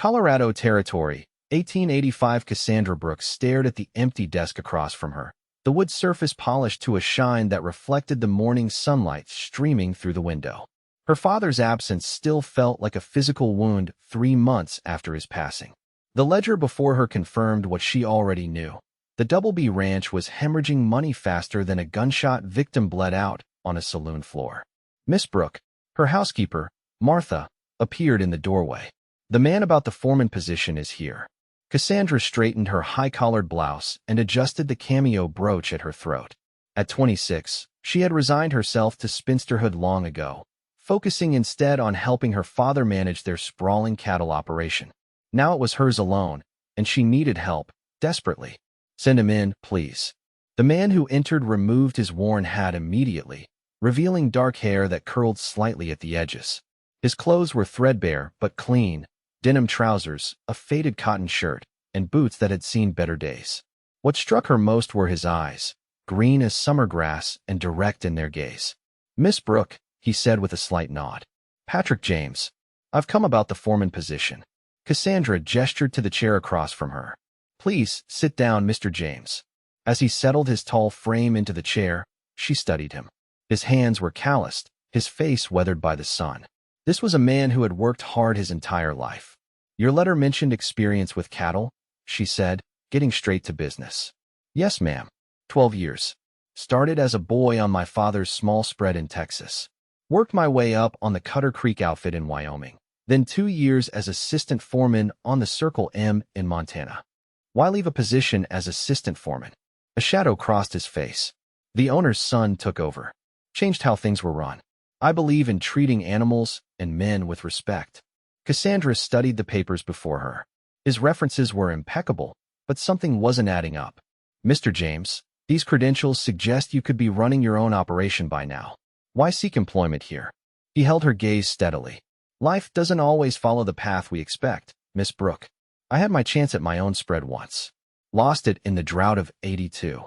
Colorado Territory, 1885. Cassandra Brooke stared at the empty desk across from her, the wood surface polished to a shine that reflected the morning sunlight streaming through the window. Her father's absence still felt like a physical wound 3 months after his passing. The ledger before her confirmed what she already knew. The Double B Ranch was hemorrhaging money faster than a gunshot victim bled out on a saloon floor. Miss Brooke, her housekeeper, Martha, appeared in the doorway. The man about the foreman position is here. Cassandra straightened her high-collared blouse and adjusted the cameo brooch at her throat. At 26, she had resigned herself to spinsterhood long ago, focusing instead on helping her father manage their sprawling cattle operation. Now it was hers alone, and she needed help, desperately. "Send him in, please." The man who entered removed his worn hat immediately, revealing dark hair that curled slightly at the edges. His clothes were threadbare but clean, denim trousers, a faded cotton shirt, and boots that had seen better days. What struck her most were his eyes, green as summer grass and direct in their gaze. "Miss Brooke," he said with a slight nod. "Patrick James. I've come about the foreman position." Cassandra gestured to the chair across from her. "Please, sit down, Mr. James." As he settled his tall frame into the chair, she studied him. His hands were calloused, his face weathered by the sun. This was a man who had worked hard his entire life. "Your letter mentioned experience with cattle," she said, getting straight to business. "Yes, ma'am. 12 years. Started as a boy on my father's small spread in Texas. Worked my way up on the Cutter Creek outfit in Wyoming. Then 2 years as assistant foreman on the Circle M in Montana." "Why leave a position as assistant foreman?" A shadow crossed his face. "The owner's son took over. Changed how things were run. I believe in treating animals and men with respect." Cassandra studied the papers before her. His references were impeccable, but something wasn't adding up. "Mr. James, these credentials suggest you could be running your own operation by now. Why seek employment here?" He held her gaze steadily. "Life doesn't always follow the path we expect, Miss Brooke. I had my chance at my own spread once. Lost it in the drought of '82.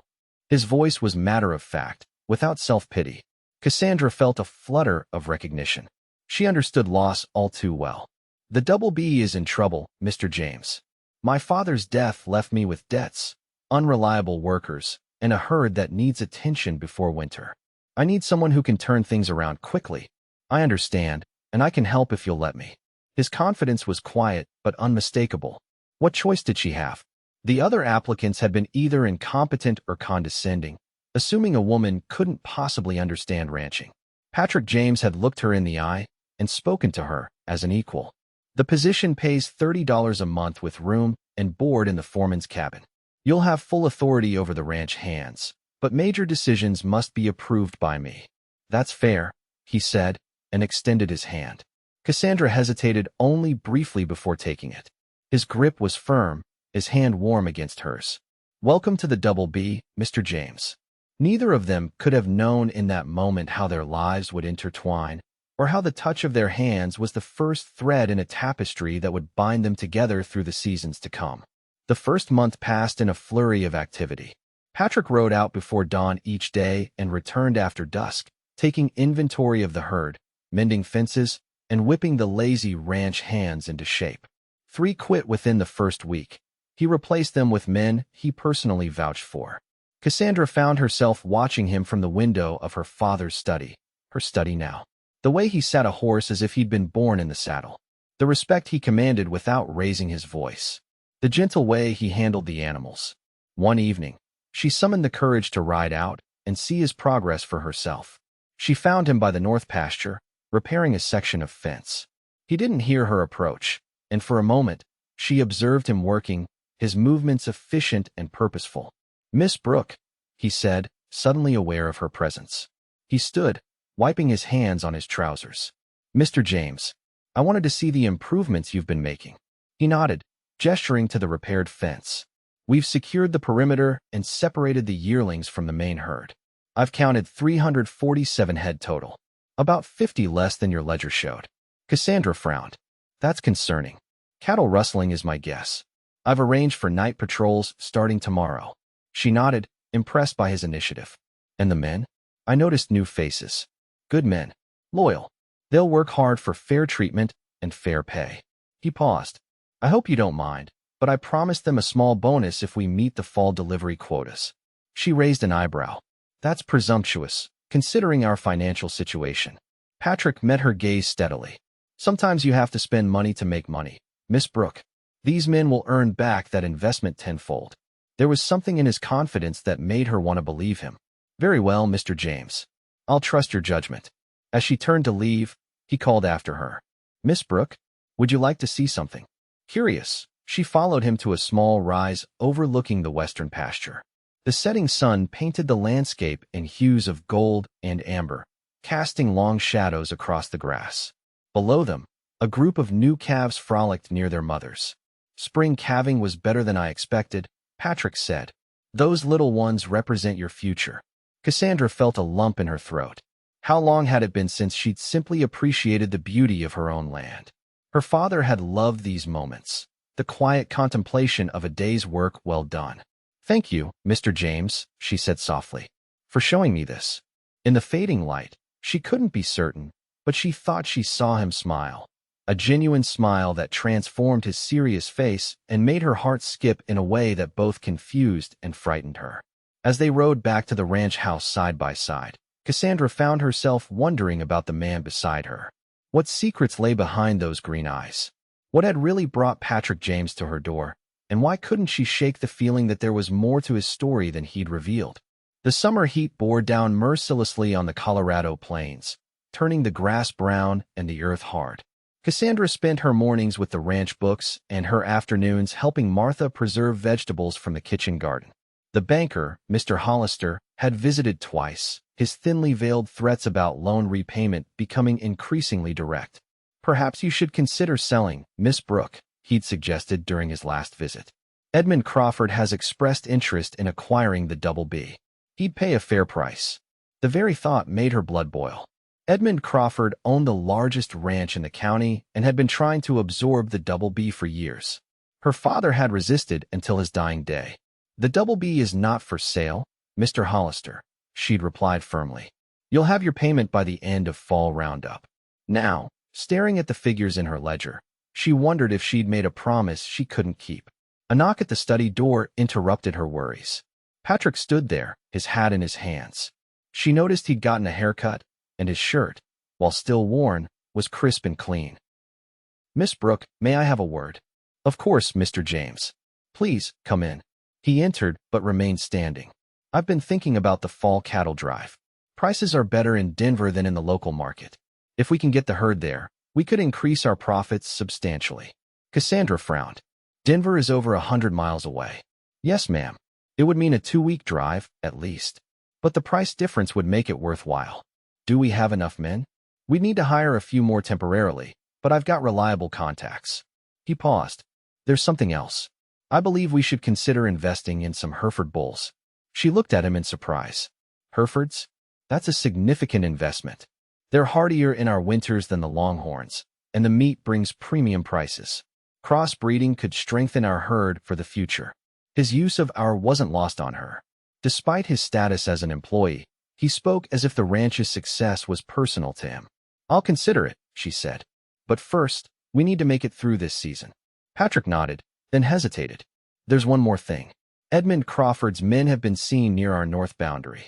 His voice was matter-of-fact, without self-pity. Cassandra felt a flutter of recognition. She understood loss all too well. "The Double B is in trouble, Mr. James. My father's death left me with debts, unreliable workers, and a herd that needs attention before winter. I need someone who can turn things around quickly. I understand, and I can help if you'll let me." His confidence was quiet but unmistakable. What choice did she have? The other applicants had been either incompetent or condescending, assuming a woman couldn't possibly understand ranching. Patrick James had looked her in the eye and spoken to her as an equal. "The position pays $30 a month with room and board in the foreman's cabin. You'll have full authority over the ranch hands, but major decisions must be approved by me." "That's fair," he said, and extended his hand. Cassandra hesitated only briefly before taking it. His grip was firm, his hand warm against hers. "Welcome to the Double B, Mr. James." Neither of them could have known in that moment how their lives would intertwine, or how the touch of their hands was the first thread in a tapestry that would bind them together through the seasons to come. The first month passed in a flurry of activity. Patrick rode out before dawn each day and returned after dusk, taking inventory of the herd, mending fences, and whipping the lazy ranch hands into shape. 3 quit within the first week. He replaced them with men he personally vouched for. Cassandra found herself watching him from the window of her father's study, her study now. The way he sat a horse as if he'd been born in the saddle. The respect he commanded without raising his voice. The gentle way he handled the animals. One evening, she summoned the courage to ride out and see his progress for herself. She found him by the north pasture, repairing a section of fence. He didn't hear her approach, and for a moment, she observed him working, his movements efficient and purposeful. "Miss Brooke," he said, suddenly aware of her presence. He stood, wiping his hands on his trousers. "Mr. James, I wanted to see the improvements you've been making." He nodded, gesturing to the repaired fence. "We've secured the perimeter and separated the yearlings from the main herd. I've counted 347 head total. About 50 less than your ledger showed." Cassandra frowned. "That's concerning. Cattle rustling is my guess. I've arranged for night patrols starting tomorrow." She nodded, impressed by his initiative. "And the men? I noticed new faces. Good men. Loyal. They'll work hard for fair treatment and fair pay." He paused. I hope you don't mind, but I promised them a small bonus if we meet the fall delivery quotas. She raised an eyebrow. That's presumptuous, considering our financial situation. Patrick met her gaze steadily. Sometimes you have to spend money to make money, Miss Brooke. These men will earn back that investment tenfold. There was something in his confidence that made her want to believe him. Very well, Mr. James. I'll trust your judgment. As she turned to leave, he called after her. Miss Brooke, would you like to see something? Curious, she followed him to a small rise overlooking the western pasture. The setting sun painted the landscape in hues of gold and amber, casting long shadows across the grass. Below them, a group of new calves frolicked near their mothers. Spring calving was better than I expected, Patrick said. Those little ones represent your future. Cassandra felt a lump in her throat. How long had it been since she'd simply appreciated the beauty of her own land? Her father had loved these moments, the quiet contemplation of a day's work well done. Thank you, Mr. James, she said softly, for showing me this. In the fading light, she couldn't be certain, but she thought she saw him smile. A genuine smile that transformed his serious face and made her heart skip in a way that both confused and frightened her. As they rode back to the ranch house side by side, Cassandra found herself wondering about the man beside her. What secrets lay behind those green eyes? What had really brought Patrick James to her door? And why couldn't she shake the feeling that there was more to his story than he'd revealed? The summer heat bore down mercilessly on the Colorado plains, turning the grass brown and the earth hard. Cassandra spent her mornings with the ranch books and her afternoons helping Martha preserve vegetables from the kitchen garden. The banker, Mr. Hollister, had visited twice, his thinly veiled threats about loan repayment becoming increasingly direct. Perhaps you should consider selling, Miss Brooke, he'd suggested during his last visit. Edmund Crawford has expressed interest in acquiring the Double B. He'd pay a fair price. The very thought made her blood boil. Edmund Crawford owned the largest ranch in the county and had been trying to absorb the Double B for years. Her father had resisted until his dying day. The Double B is not for sale, Mr. Hollister, she'd replied firmly. You'll have your payment by the end of fall roundup. Now, staring at the figures in her ledger, she wondered if she'd made a promise she couldn't keep. A knock at the study door interrupted her worries. Patrick stood there, his hat in his hands. She noticed he'd gotten a haircut, and his shirt, while still worn, was crisp and clean. Miss Brooke, may I have a word? Of course, Mr. James. Please, come in. He entered, but remained standing. I've been thinking about the fall cattle drive. Prices are better in Denver than in the local market. If we can get the herd there, we could increase our profits substantially. Cassandra frowned. Denver is over 100 miles away. Yes, ma'am. It would mean a 2-week drive, at least. But the price difference would make it worthwhile. Do we have enough men? We'd need to hire a few more temporarily, but I've got reliable contacts. He paused. There's something else. I believe we should consider investing in some Hereford bulls. She looked at him in surprise. Herefords? That's a significant investment. They're hardier in our winters than the Longhorns, and the meat brings premium prices. Crossbreeding could strengthen our herd for the future. His use of our wasn't lost on her. Despite his status as an employee, he spoke as if the ranch's success was personal to him. I'll consider it, she said. But first, we need to make it through this season. Patrick nodded, then hesitated. There's one more thing. Edmund Crawford's men have been seen near our north boundary.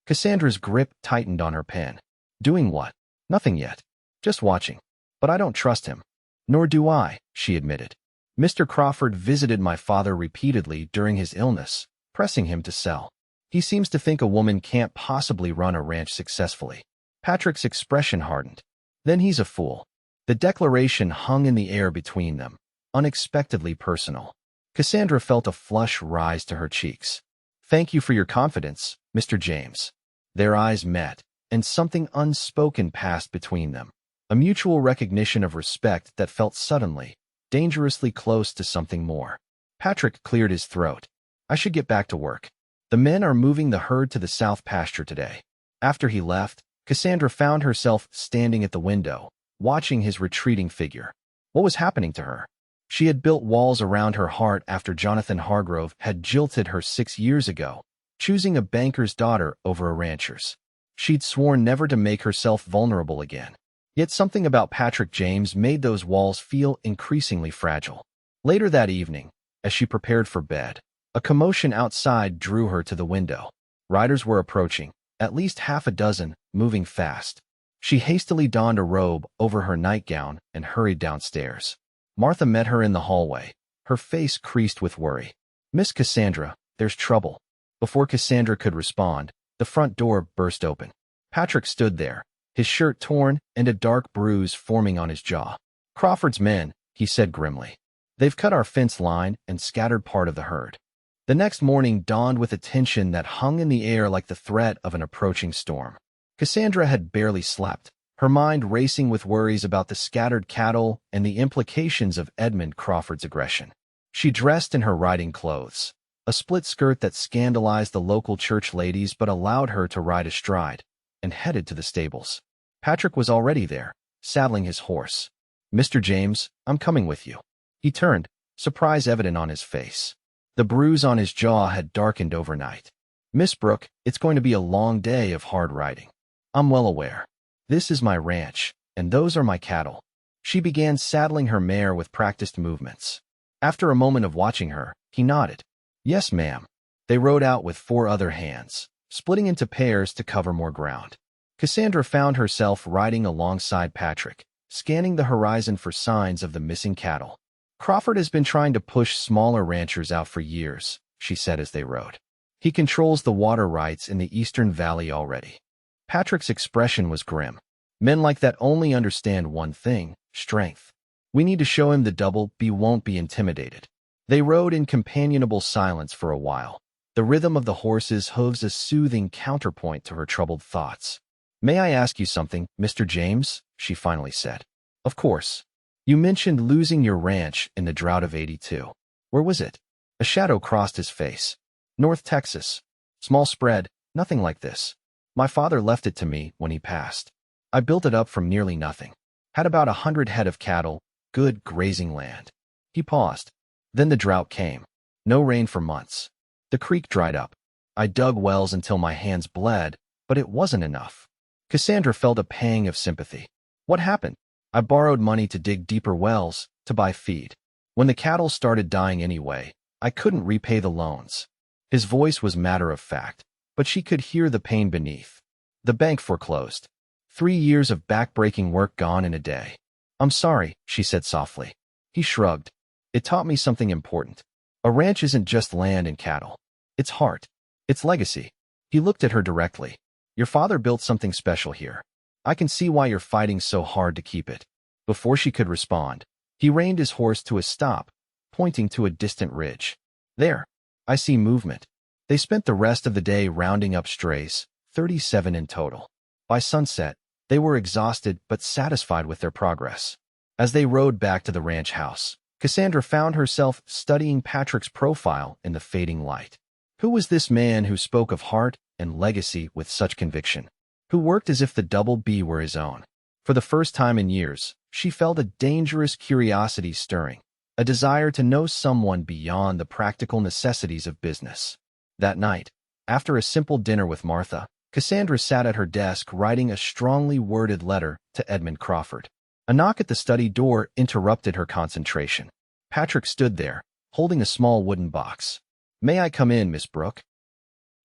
Cassandra's grip tightened on her pen. Doing what? Nothing yet. Just watching. But I don't trust him. Nor do I, she admitted. Mr. Crawford visited my father repeatedly during his illness, pressing him to sell. He seems to think a woman can't possibly run a ranch successfully. Patrick's expression hardened. Then he's a fool. The declaration hung in the air between them, unexpectedly personal. Cassandra felt a flush rise to her cheeks. Thank you for your confidence, Mr. James. Their eyes met, and something unspoken passed between them. A mutual recognition of respect that felt suddenly, dangerously close to something more. Patrick cleared his throat. I should get back to work. The men are moving the herd to the south pasture today. After he left, Cassandra found herself standing at the window, watching his retreating figure. What was happening to her? She had built walls around her heart after Jonathan Hargrove had jilted her 6 years ago, choosing a banker's daughter over a rancher's. She'd sworn never to make herself vulnerable again. Yet something about Patrick James made those walls feel increasingly fragile. Later that evening, as she prepared for bed, a commotion outside drew her to the window. Riders were approaching, at least half a dozen, moving fast. She hastily donned a robe over her nightgown and hurried downstairs. Martha met her in the hallway, her face creased with worry. "Miss Cassandra, there's trouble." Before Cassandra could respond, the front door burst open. Patrick stood there, his shirt torn and a dark bruise forming on his jaw. "Crawford's men," he said grimly. "They've cut our fence line and scattered part of the herd." The next morning dawned with a tension that hung in the air like the threat of an approaching storm. Cassandra had barely slept, her mind racing with worries about the scattered cattle and the implications of Edmund Crawford's aggression. She dressed in her riding clothes, a split skirt that scandalized the local church ladies but allowed her to ride astride, and headed to the stables. Patrick was already there, saddling his horse. "Mr. James, I'm coming with you." He turned, surprise evident on his face. The bruise on his jaw had darkened overnight. "Miss Brooke, it's going to be a long day of hard riding." "I'm well aware. This is my ranch, and those are my cattle." She began saddling her mare with practiced movements. After a moment of watching her, he nodded. "Yes, ma'am." They rode out with 4 other hands, splitting into pairs to cover more ground. Cassandra found herself riding alongside Patrick, scanning the horizon for signs of the missing cattle. "Crawford has been trying to push smaller ranchers out for years," she said as they rode. "He controls the water rights in the Eastern Valley already." Patrick's expression was grim. "Men like that only understand one thing, strength. We need to show him the double B won't be intimidated." They rode in companionable silence for a while, the rhythm of the horse's hooves a soothing counterpoint to her troubled thoughts. "May I ask you something, Mr. James?" she finally said. "Of course. You mentioned losing your ranch in the drought of '82. Where was it?" A shadow crossed his face. "North Texas. Small spread, nothing like this. My father left it to me when he passed. I built it up from nearly nothing. Had about 100 head of cattle, good grazing land." He paused. "Then the drought came. No rain for months. The creek dried up. I dug wells until my hands bled, but it wasn't enough." Cassandra felt a pang of sympathy. "What happened?" "I borrowed money to dig deeper wells, to buy feed. When the cattle started dying anyway, I couldn't repay the loans." His voice was matter of fact, but she could hear the pain beneath. "The bank foreclosed. 3 years of back-breaking work gone in a day." "I'm sorry," she said softly. He shrugged. "It taught me something important. A ranch isn't just land and cattle. It's heart. It's legacy." He looked at her directly. "Your father built something special here. I can see why you're fighting so hard to keep it." Before she could respond, he reined his horse to a stop, pointing to a distant ridge. "There. I see movement." They spent the rest of the day rounding up strays, 37 in total. By sunset, they were exhausted but satisfied with their progress. As they rode back to the ranch house, Cassandra found herself studying Patrick's profile in the fading light. Who was this man who spoke of heart and legacy with such conviction? Who worked as if the double B were his own? For the first time in years, she felt a dangerous curiosity stirring, a desire to know someone beyond the practical necessities of business. That night, after a simple dinner with Martha, Cassandra sat at her desk writing a strongly worded letter to Edmund Crawford. A knock at the study door interrupted her concentration. Patrick stood there, holding a small wooden box. "May I come in, Miss Brooke?"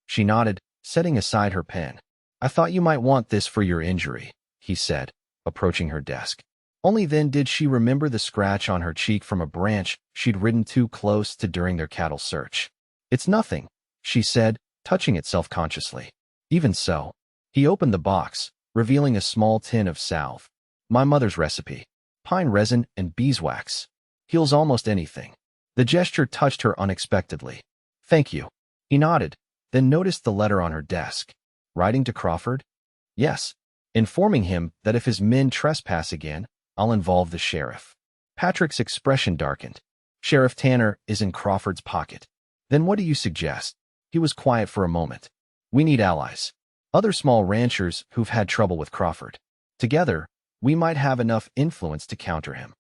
She nodded, setting aside her pen. "I thought you might want this for your injury," he said, approaching her desk. Only then did she remember the scratch on her cheek from a branch she'd ridden too close to during their cattle search. "It's nothing," she said, touching it self-consciously. Even so, he opened the box, revealing a small tin of salve. "My mother's recipe. Pine resin and beeswax. Heals almost anything." The gesture touched her unexpectedly. "Thank you." He nodded, then noticed the letter on her desk. Writing to Crawford? "Yes. Informing him that if his men trespass again, I'll involve the sheriff." Patrick's expression darkened. "Sheriff Tanner is in Crawford's pocket. Then what do you suggest?" He was quiet for a moment. "We need allies. Other small ranchers who've had trouble with Crawford. Together, we might have enough influence to counter him."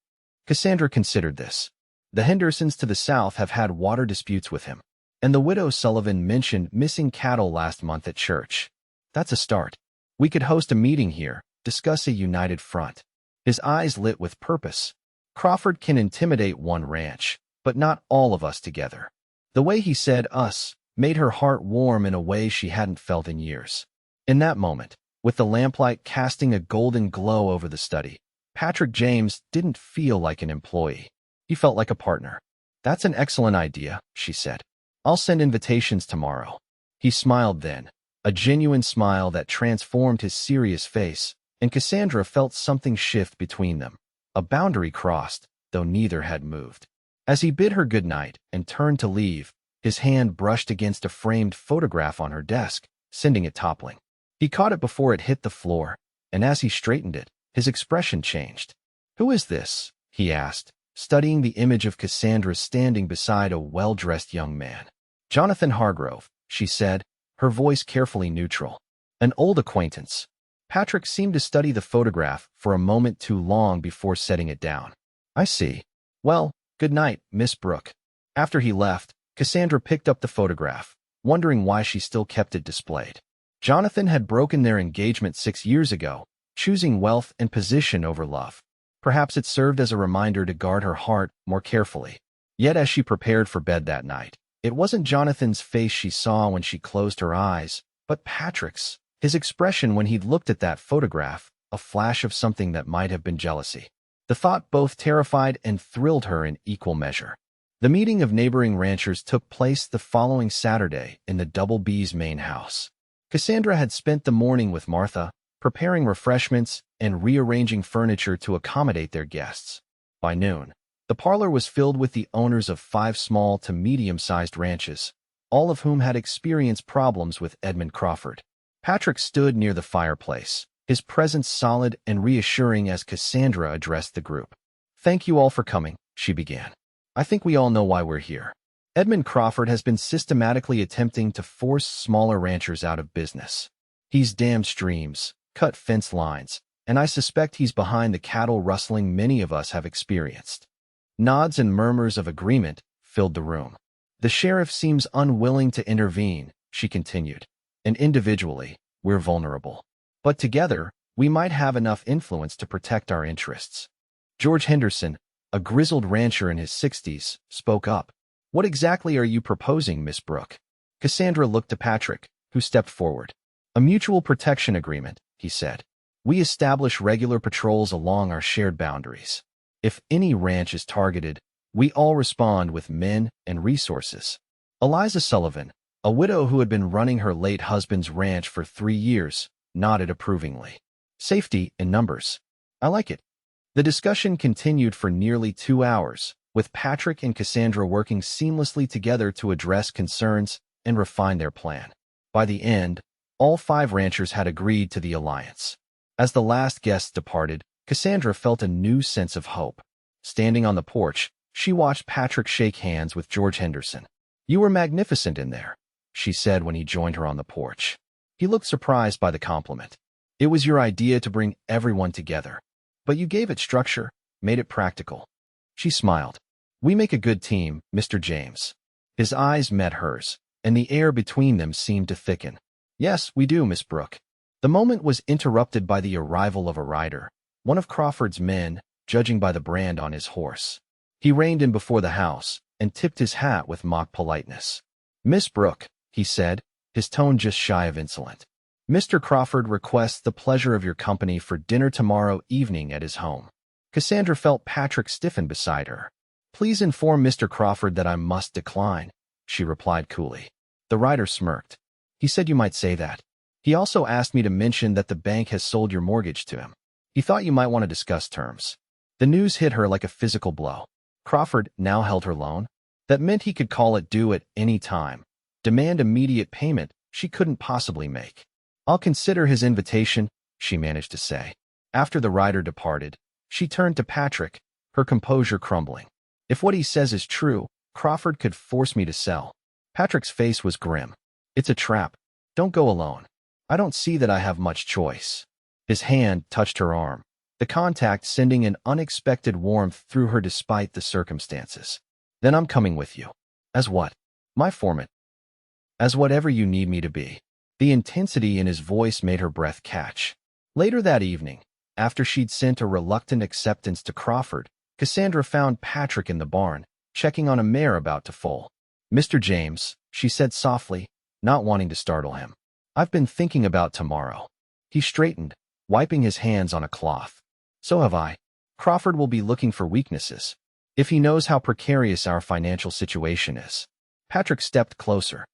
Cassandra considered this. The Hendersons to the south have had water disputes with him, and the widow Sullivan mentioned missing cattle last month at church. That's a start. We could host a meeting here, discuss a united front. His eyes lit with purpose. Crawford can intimidate one ranch, but not all of us together. The way he said us made her heart warm in a way she hadn't felt in years. In that moment, with the lamplight casting a golden glow over the study, Patrick James didn't feel like an employee. He felt like a partner. "That's an excellent idea," she said. "I'll send invitations tomorrow." He smiled then, a genuine smile that transformed his serious face, and Cassandra felt something shift between them. A boundary crossed, though neither had moved. As he bid her good night and turned to leave, his hand brushed against a framed photograph on her desk, sending it toppling. He caught it before it hit the floor, and as he straightened it, his expression changed. "Who is this?" he asked, studying the image of Cassandra standing beside a well-dressed young man. "Jonathan Hargrove," she said, her voice carefully neutral. "An old acquaintance." Patrick seemed to study the photograph for a moment too long before setting it down. "I see. Well, good night, Miss Brooke." After he left, Cassandra picked up the photograph, wondering why she still kept it displayed. Jonathan had broken their engagement 6 years ago, choosing wealth and position over love. Perhaps it served as a reminder to guard her heart more carefully. Yet as she prepared for bed that night, it wasn't Jonathan's face she saw when she closed her eyes, but Patrick's. His expression when he'd looked at that photograph, a flash of something that might have been jealousy. The thought both terrified and thrilled her in equal measure. The meeting of neighboring ranchers took place the following Saturday in the Double B's main house. Cassandra had spent the morning with Martha, preparing refreshments and rearranging furniture to accommodate their guests. By noon, the parlor was filled with the owners of 5 small to medium-sized ranches, all of whom had experienced problems with Edmund Crawford. Patrick stood near the fireplace, his presence solid and reassuring as Cassandra addressed the group. "Thank you all for coming," she began. "I think we all know why we're here. Edmund Crawford has been systematically attempting to force smaller ranchers out of business. He's dammed streams, cut fence lines, and I suspect he's behind the cattle rustling many of us have experienced." Nods and murmurs of agreement filled the room. "The sheriff seems unwilling to intervene," she continued. "And individually, we're vulnerable. But together, we might have enough influence to protect our interests." George Henderson, a grizzled rancher in his 60s, spoke up. "What exactly are you proposing, Miss Brooke?" Cassandra looked to Patrick, who stepped forward. "A mutual protection agreement," he said. "We establish regular patrols along our shared boundaries. If any ranch is targeted, we all respond with men and resources." Eliza Sullivan, a widow who had been running her late husband's ranch for 3 years, nodded approvingly. "Safety in numbers. I like it." The discussion continued for nearly 2 hours, with Patrick and Cassandra working seamlessly together to address concerns and refine their plan. By the end, all 5 ranchers had agreed to the alliance. As the last guests departed, Cassandra felt a new sense of hope. Standing on the porch, she watched Patrick shake hands with George Henderson. "You were magnificent in there," she said when he joined her on the porch. He looked surprised by the compliment. "It was your idea to bring everyone together. But you gave it structure, made it practical." She smiled. "We make a good team, Mr. James." His eyes met hers, and the air between them seemed to thicken. "Yes, we do, Miss Brooke." The moment was interrupted by the arrival of a rider, one of Crawford's men, judging by the brand on his horse. He reined in before the house and tipped his hat with mock politeness. "Miss Brooke," he said, his tone just shy of insolent. "Mr. Crawford requests the pleasure of your company for dinner tomorrow evening at his home." Cassandra felt Patrick stiffen beside her. "Please inform Mr. Crawford that I must decline," she replied coolly. The rider smirked. "He said you might say that. He also asked me to mention that the bank has sold your mortgage to him. He thought you might want to discuss terms." The news hit her like a physical blow. Crawford now held her loan. That meant he could call it due at any time, demand immediate payment she couldn't possibly make. "I'll consider his invitation," she managed to say. After the rider departed, she turned to Patrick, her composure crumbling. "If what he says is true, Crawford could force me to sell." Patrick's face was grim. "It's a trap. Don't go alone. I don't see that I have much choice." His hand touched her arm, the contact sending an unexpected warmth through her despite the circumstances. "Then I'm coming with you." "As what?" "My foreman." "As whatever you need me to be." The intensity in his voice made her breath catch. Later that evening, after she'd sent a reluctant acceptance to Crawford, Cassandra found Patrick in the barn, checking on a mare about to foal. "Mr. James," she said softly, not wanting to startle him. "I've been thinking about tomorrow." He straightened, wiping his hands on a cloth. "So have I. Crawford will be looking for weaknesses. If he knows how precarious our financial situation is." Patrick stepped closer.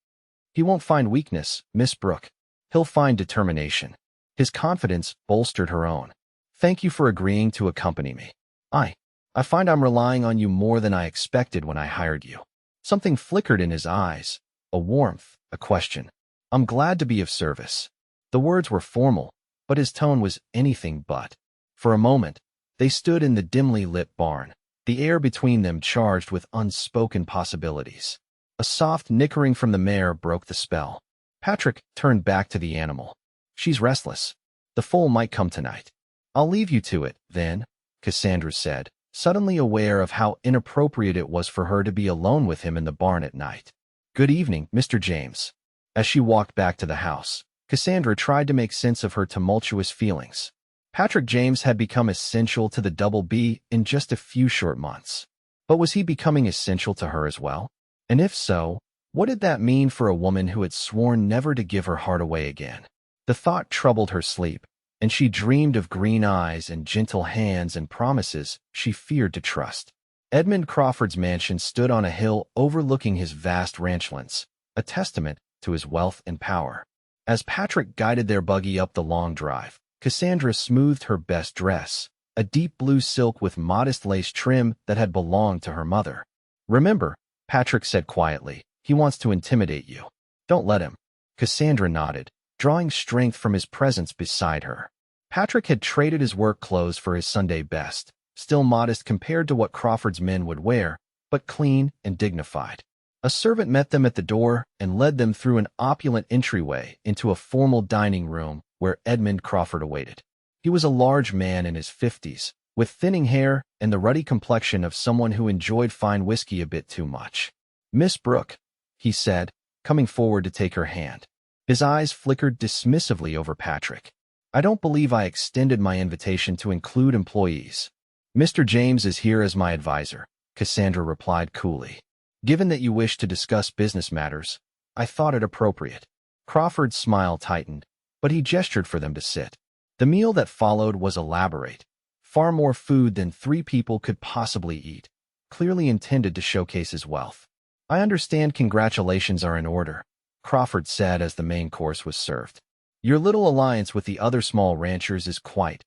"He won't find weakness, Miss Brooke. He'll find determination." His confidence bolstered her own. "Thank you for agreeing to accompany me. I find I'm relying on you more than I expected when I hired you." Something flickered in his eyes, a warmth, a question. "I'm glad to be of service." The words were formal, but his tone was anything but. For a moment, they stood in the dimly lit barn, the air between them charged with unspoken possibilities. A soft nickering from the mare broke the spell. Patrick turned back to the animal. "She's restless. The foal might come tonight." "I'll leave you to it, then," Cassandra said, suddenly aware of how inappropriate it was for her to be alone with him in the barn at night. "Good evening, Mr. James." As she walked back to the house, Cassandra tried to make sense of her tumultuous feelings. Patrick James had become essential to the Double B in just a few short months. But was he becoming essential to her as well? And if so, what did that mean for a woman who had sworn never to give her heart away again? The thought troubled her sleep, and she dreamed of green eyes and gentle hands and promises she feared to trust. Edmund Crawford's mansion stood on a hill overlooking his vast ranchlands, a testament to his wealth and power. As Patrick guided their buggy up the long drive, Cassandra smoothed her best dress, a deep blue silk with modest lace trim that had belonged to her mother. "Remember," Patrick said quietly, "he wants to intimidate you. Don't let him." Cassandra nodded, drawing strength from his presence beside her. Patrick had traded his work clothes for his Sunday best, still modest compared to what Crawford's men would wear, but clean and dignified. A servant met them at the door and led them through an opulent entryway into a formal dining room where Edmund Crawford awaited. He was a large man in his 50s, with thinning hair and the ruddy complexion of someone who enjoyed fine whiskey a bit too much. "Miss Brooke," he said, coming forward to take her hand. His eyes flickered dismissively over Patrick. "I don't believe I extended my invitation to include employees." "Mr. James is here as my advisor," Cassandra replied coolly. "Given that you wish to discuss business matters, I thought it appropriate." Crawford's smile tightened, but he gestured for them to sit. The meal that followed was elaborate, far more food than 3 people could possibly eat, clearly intended to showcase his wealth. "I understand congratulations are in order," Crawford said as the main course was served. "Your little alliance with the other small ranchers is quite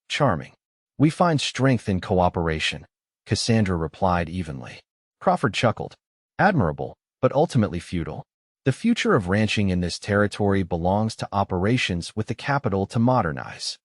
charming. We find strength in cooperation," Cassandra replied evenly. Crawford chuckled. "Admirable, but ultimately futile. The future of ranching in this territory belongs to operations with the capital to modernize."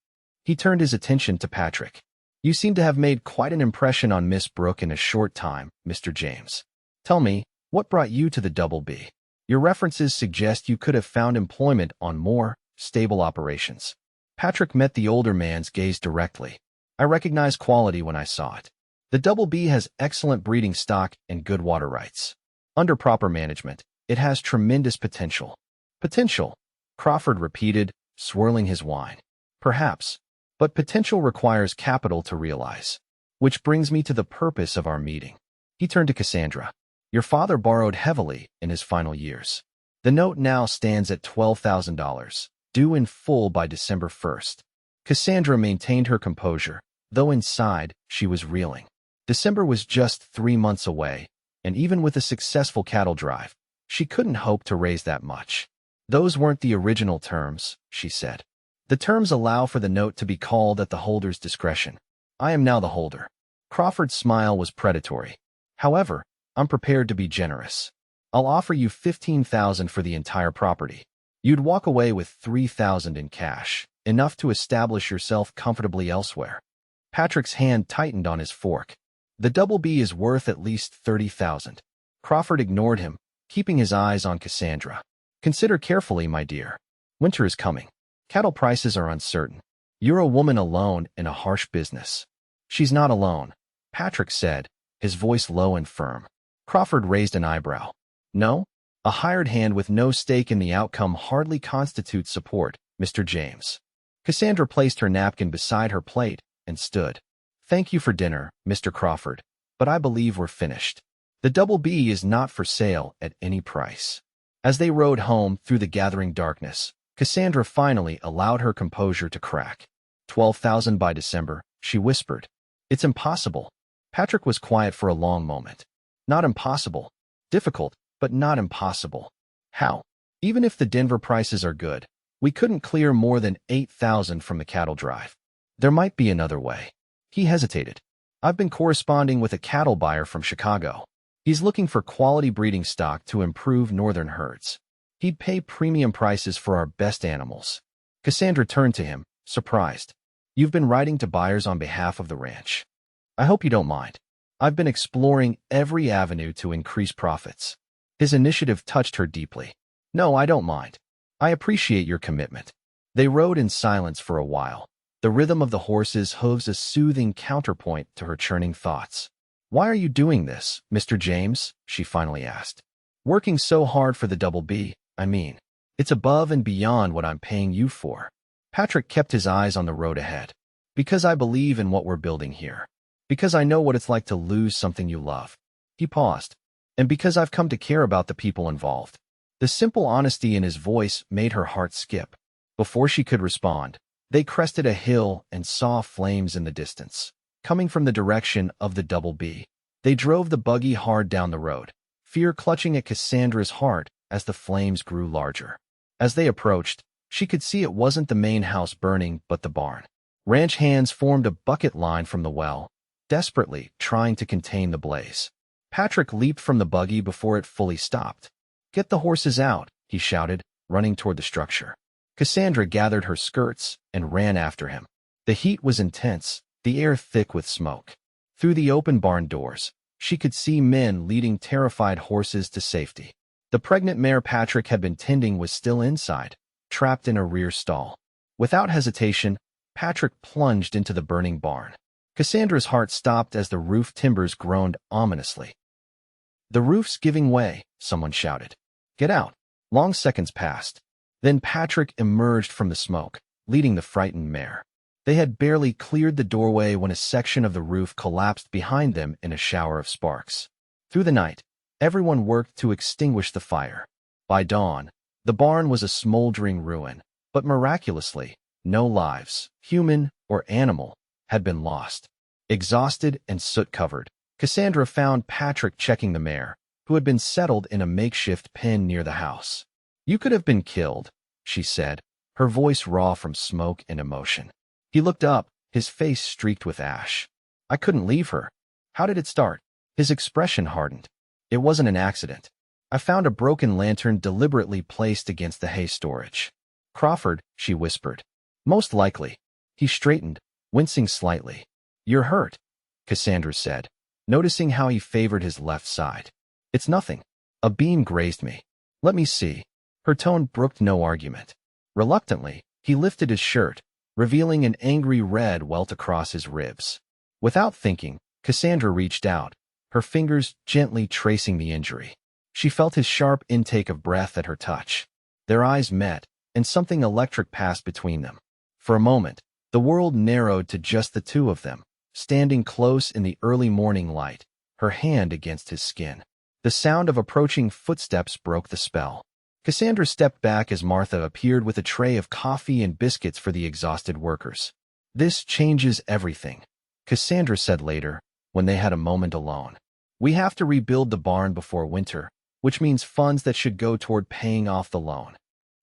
He turned his attention to Patrick. "You seem to have made quite an impression on Miss Brooke in a short time, Mr. James. Tell me, what brought you to the Double B? Your references suggest you could have found employment on more stable operations." Patrick met the older man's gaze directly. "I recognized quality when I saw it. The Double B has excellent breeding stock and good water rights. Under proper management, it has tremendous potential." "Potential," Crawford repeated, swirling his wine. "Perhaps, but potential requires capital to realize. Which brings me to the purpose of our meeting." He turned to Cassandra. "Your father borrowed heavily in his final years. The note now stands at $12,000, due in full by December 1st. Cassandra maintained her composure, though inside she was reeling. December was just 3 months away, and even with a successful cattle drive, she couldn't hope to raise that much. "Those weren't the original terms," she said. "The terms allow for the note to be called at the holder's discretion. I am now the holder." Crawford's smile was predatory. "However, I'm prepared to be generous. I'll offer you $15,000 for the entire property. You'd walk away with $3,000 in cash, enough to establish yourself comfortably elsewhere." Patrick's hand tightened on his fork. "The Double B is worth at least $30,000. Crawford ignored him, keeping his eyes on Cassandra. "Consider carefully, my dear. Winter is coming. Cattle prices are uncertain. You're a woman alone in a harsh business." "She's not alone," Patrick said, his voice low and firm. Crawford raised an eyebrow. "No? A hired hand with no stake in the outcome hardly constitutes support, Mr. James." Cassandra placed her napkin beside her plate and stood. "Thank you for dinner, Mr. Crawford, but I believe we're finished." The Double B is not for sale at any price. As they rode home through the gathering darkness, Cassandra finally allowed her composure to crack. 12,000 by December, she whispered. It's impossible. Patrick was quiet for a long moment. Not impossible. Difficult, but not impossible. How? Even if the Denver prices are good, we couldn't clear more than 8,000 from the cattle drive. There might be another way. He hesitated. I've been corresponding with a cattle buyer from Chicago. He's looking for quality breeding stock to improve northern herds. He'd pay premium prices for our best animals. Cassandra turned to him, surprised. You've been writing to buyers on behalf of the ranch. I hope you don't mind. I've been exploring every avenue to increase profits. His initiative touched her deeply. No, I don't mind. I appreciate your commitment. They rode in silence for a while, the rhythm of the horses' hooves a soothing counterpoint to her churning thoughts. Why are you doing this, Mr. James? She finally asked. Working so hard for the Double B, I mean. It's above and beyond what I'm paying you for. Patrick kept his eyes on the road ahead. Because I believe in what we're building here. Because I know what it's like to lose something you love. He paused. And because I've come to care about the people involved. The simple honesty in his voice made her heart skip. Before she could respond, they crested a hill and saw flames in the distance, coming from the direction of the Double B. They drove the buggy hard down the road, fear clutching at Cassandra's heart as the flames grew larger. As they approached, she could see it wasn't the main house burning but the barn. Ranch hands formed a bucket line from the well, desperately trying to contain the blaze. Patrick leaped from the buggy before it fully stopped. Get the horses out, he shouted, running toward the structure. Cassandra gathered her skirts and ran after him. The heat was intense, the air thick with smoke. Through the open barn doors, she could see men leading terrified horses to safety. The pregnant mare Patrick had been tending was still inside, trapped in a rear stall. Without hesitation, Patrick plunged into the burning barn. Cassandra's heart stopped as the roof timbers groaned ominously. The roof's giving way, someone shouted. Get out. Long seconds passed. Then Patrick emerged from the smoke, leading the frightened mare. They had barely cleared the doorway when a section of the roof collapsed behind them in a shower of sparks. Through the night, everyone worked to extinguish the fire. By dawn, the barn was a smoldering ruin, but miraculously, no lives, human or animal, had been lost. Exhausted and soot-covered, Cassandra found Patrick checking the mare, who had been settled in a makeshift pen near the house. You could have been killed, she said, her voice raw from smoke and emotion. He looked up, his face streaked with ash. I couldn't leave her. How did it start? His expression hardened. It wasn't an accident. I found a broken lantern deliberately placed against the hay storage. Crawford, she whispered. Most likely. He straightened, wincing slightly. You're hurt, Cassandra said, noticing how he favored his left side. It's nothing. A beam grazed me. Let me see. Her tone brooked no argument. Reluctantly, he lifted his shirt, revealing an angry red welt across his ribs. Without thinking, Cassandra reached out, her fingers gently tracing the injury. She felt his sharp intake of breath at her touch. Their eyes met, and something electric passed between them. For a moment, the world narrowed to just the two of them, standing close in the early morning light, her hand against his skin. The sound of approaching footsteps broke the spell. Cassandra stepped back as Martha appeared with a tray of coffee and biscuits for the exhausted workers. This changes everything, Cassandra said later, when they had a moment alone. We have to rebuild the barn before winter, which means funds that should go toward paying off the loan.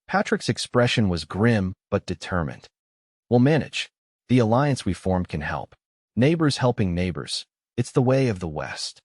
Patrick's expression was grim but determined. We'll manage. The alliance we formed can help. Neighbors helping neighbors. It's the way of the West.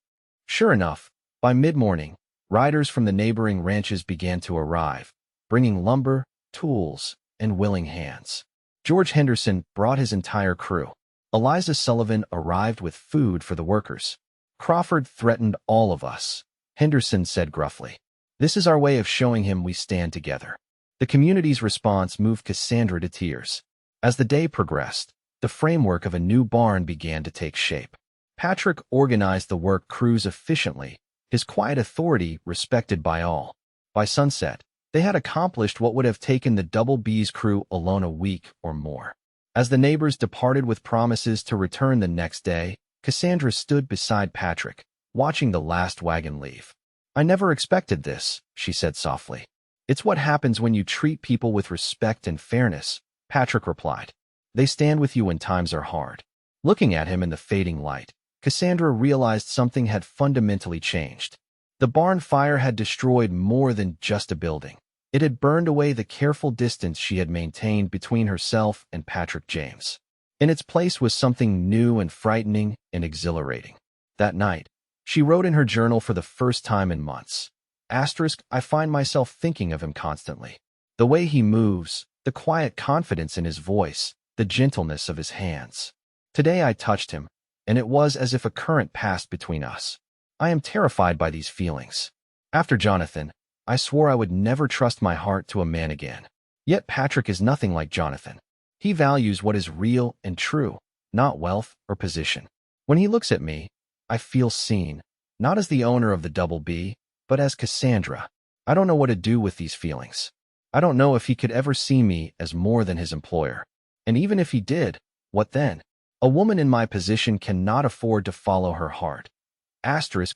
Sure enough, by mid-morning, riders from the neighboring ranches began to arrive, bringing lumber, tools, and willing hands. George Henderson brought his entire crew. Eliza Sullivan arrived with food for the workers. Crawford threatened all of us, Henderson said gruffly. This is our way of showing him we stand together. The community's response moved Cassandra to tears. As the day progressed, the framework of a new barn began to take shape. Patrick organized the work crews efficiently, his quiet authority respected by all. By sunset, they had accomplished what would have taken the Double B's crew alone a week or more. As the neighbors departed with promises to return the next day, Cassandra stood beside Patrick, watching the last wagon leave. "I never expected this," she said softly. "It's what happens when you treat people with respect and fairness," Patrick replied. "They stand with you when times are hard." Looking at him in the fading light, Cassandra realized something had fundamentally changed. The barn fire had destroyed more than just a building. It had burned away the careful distance she had maintained between herself and Patrick James. In its place was something new and frightening and exhilarating. That night, she wrote in her journal for the first time in months. "I find myself thinking of him constantly. The way he moves, the quiet confidence in his voice, the gentleness of his hands. Today I touched him, and it was as if a current passed between us. I am terrified by these feelings. After Jonathan, I swore I would never trust my heart to a man again. Yet Patrick is nothing like Jonathan. He values what is real and true, not wealth or position. When he looks at me, I feel seen, not as the owner of the Double B, but as Cassandra. I don't know what to do with these feelings. I don't know if he could ever see me as more than his employer. And even if he did, what then? A woman in my position cannot afford to follow her heart."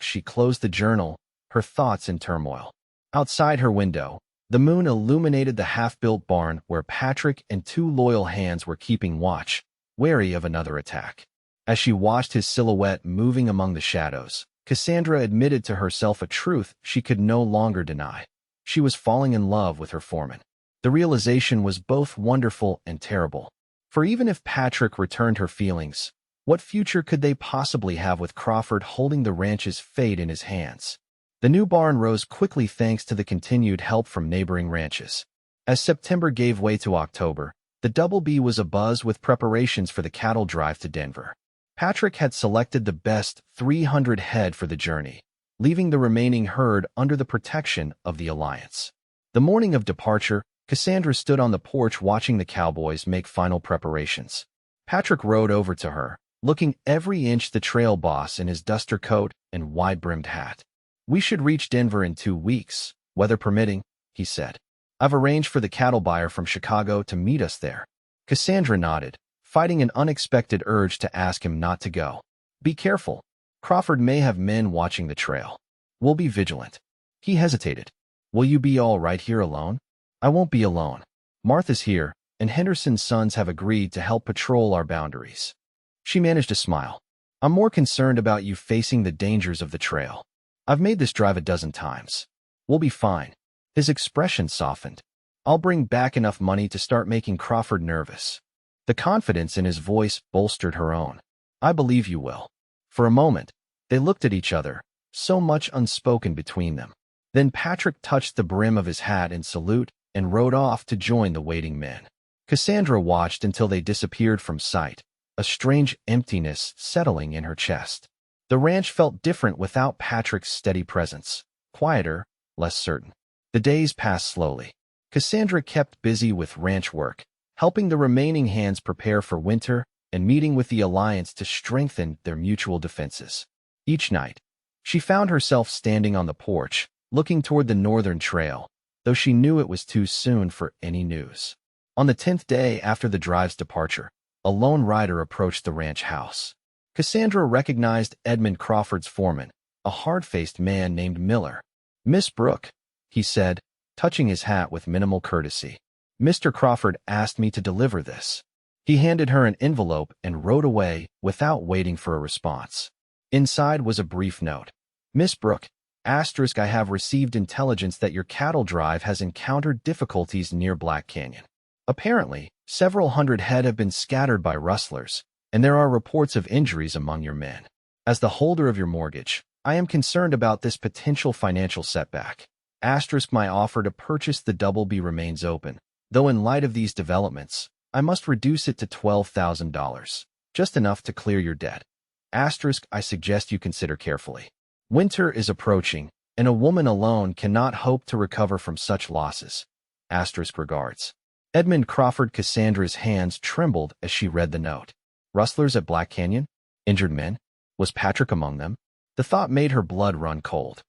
She closed the journal, her thoughts in turmoil. Outside her window, the moon illuminated the half-built barn where Patrick and two loyal hands were keeping watch, wary of another attack. As she watched his silhouette moving among the shadows, Cassandra admitted to herself a truth she could no longer deny. She was falling in love with her foreman. The realization was both wonderful and terrible. For even if Patrick returned her feelings, what future could they possibly have with Crawford holding the ranch's fate in his hands? The new barn rose quickly thanks to the continued help from neighboring ranches. As September gave way to October, the Double B was abuzz with preparations for the cattle drive to Denver. Patrick had selected the best 300 head for the journey, leaving the remaining herd under the protection of the Alliance. The morning of departure, Cassandra stood on the porch watching the cowboys make final preparations. Patrick rode over to her, looking every inch the trail boss in his duster coat and wide-brimmed hat. "We should reach Denver in 2 weeks, weather permitting," he said. "I've arranged for the cattle buyer from Chicago to meet us there." Cassandra nodded, fighting an unexpected urge to ask him not to go. "Be careful. Crawford may have men watching the trail. We'll be vigilant." He hesitated. "Will you be all right here alone?" "I won't be alone. Martha's here, and Henderson's sons have agreed to help patrol our boundaries." She managed a smile. "I'm more concerned about you facing the dangers of the trail. I've made this drive a dozen times. We'll be fine." His expression softened. "I'll bring back enough money to start making Crawford nervous." The confidence in his voice bolstered her own. "I believe you will." For a moment, they looked at each other, so much unspoken between them. Then Patrick touched the brim of his hat in salute and rode off to join the waiting men. Cassandra watched until they disappeared from sight, a strange emptiness settling in her chest. The ranch felt different without Patrick's steady presence, quieter, less certain. The days passed slowly. Cassandra kept busy with ranch work, helping the remaining hands prepare for winter and meeting with the Alliance to strengthen their mutual defenses. Each night, she found herself standing on the porch, looking toward the northern trail, though she knew it was too soon for any news. On the 10th day after the drive's departure, a lone rider approached the ranch house. Cassandra recognized Edmund Crawford's foreman, a hard-faced man named Miller. "Miss Brooke," he said, touching his hat with minimal courtesy. "Mr. Crawford asked me to deliver this." He handed her an envelope and rode away without waiting for a response. Inside was a brief note. "Miss Brooke, I have received intelligence that your cattle drive has encountered difficulties near Black Canyon. Apparently, several hundred head have been scattered by rustlers, and there are reports of injuries among your men. As the holder of your mortgage, I am concerned about this potential financial setback. My offer to purchase the Double B remains open, though in light of these developments, I must reduce it to $12,000, just enough to clear your debt. I suggest you consider carefully. Winter is approaching, and a woman alone cannot hope to recover from such losses. Regards." Edmund Crawford. Cassandra's hands trembled as she read the note. Rustlers at Black Canyon? Injured men? Was Patrick among them? The thought made her blood run cold.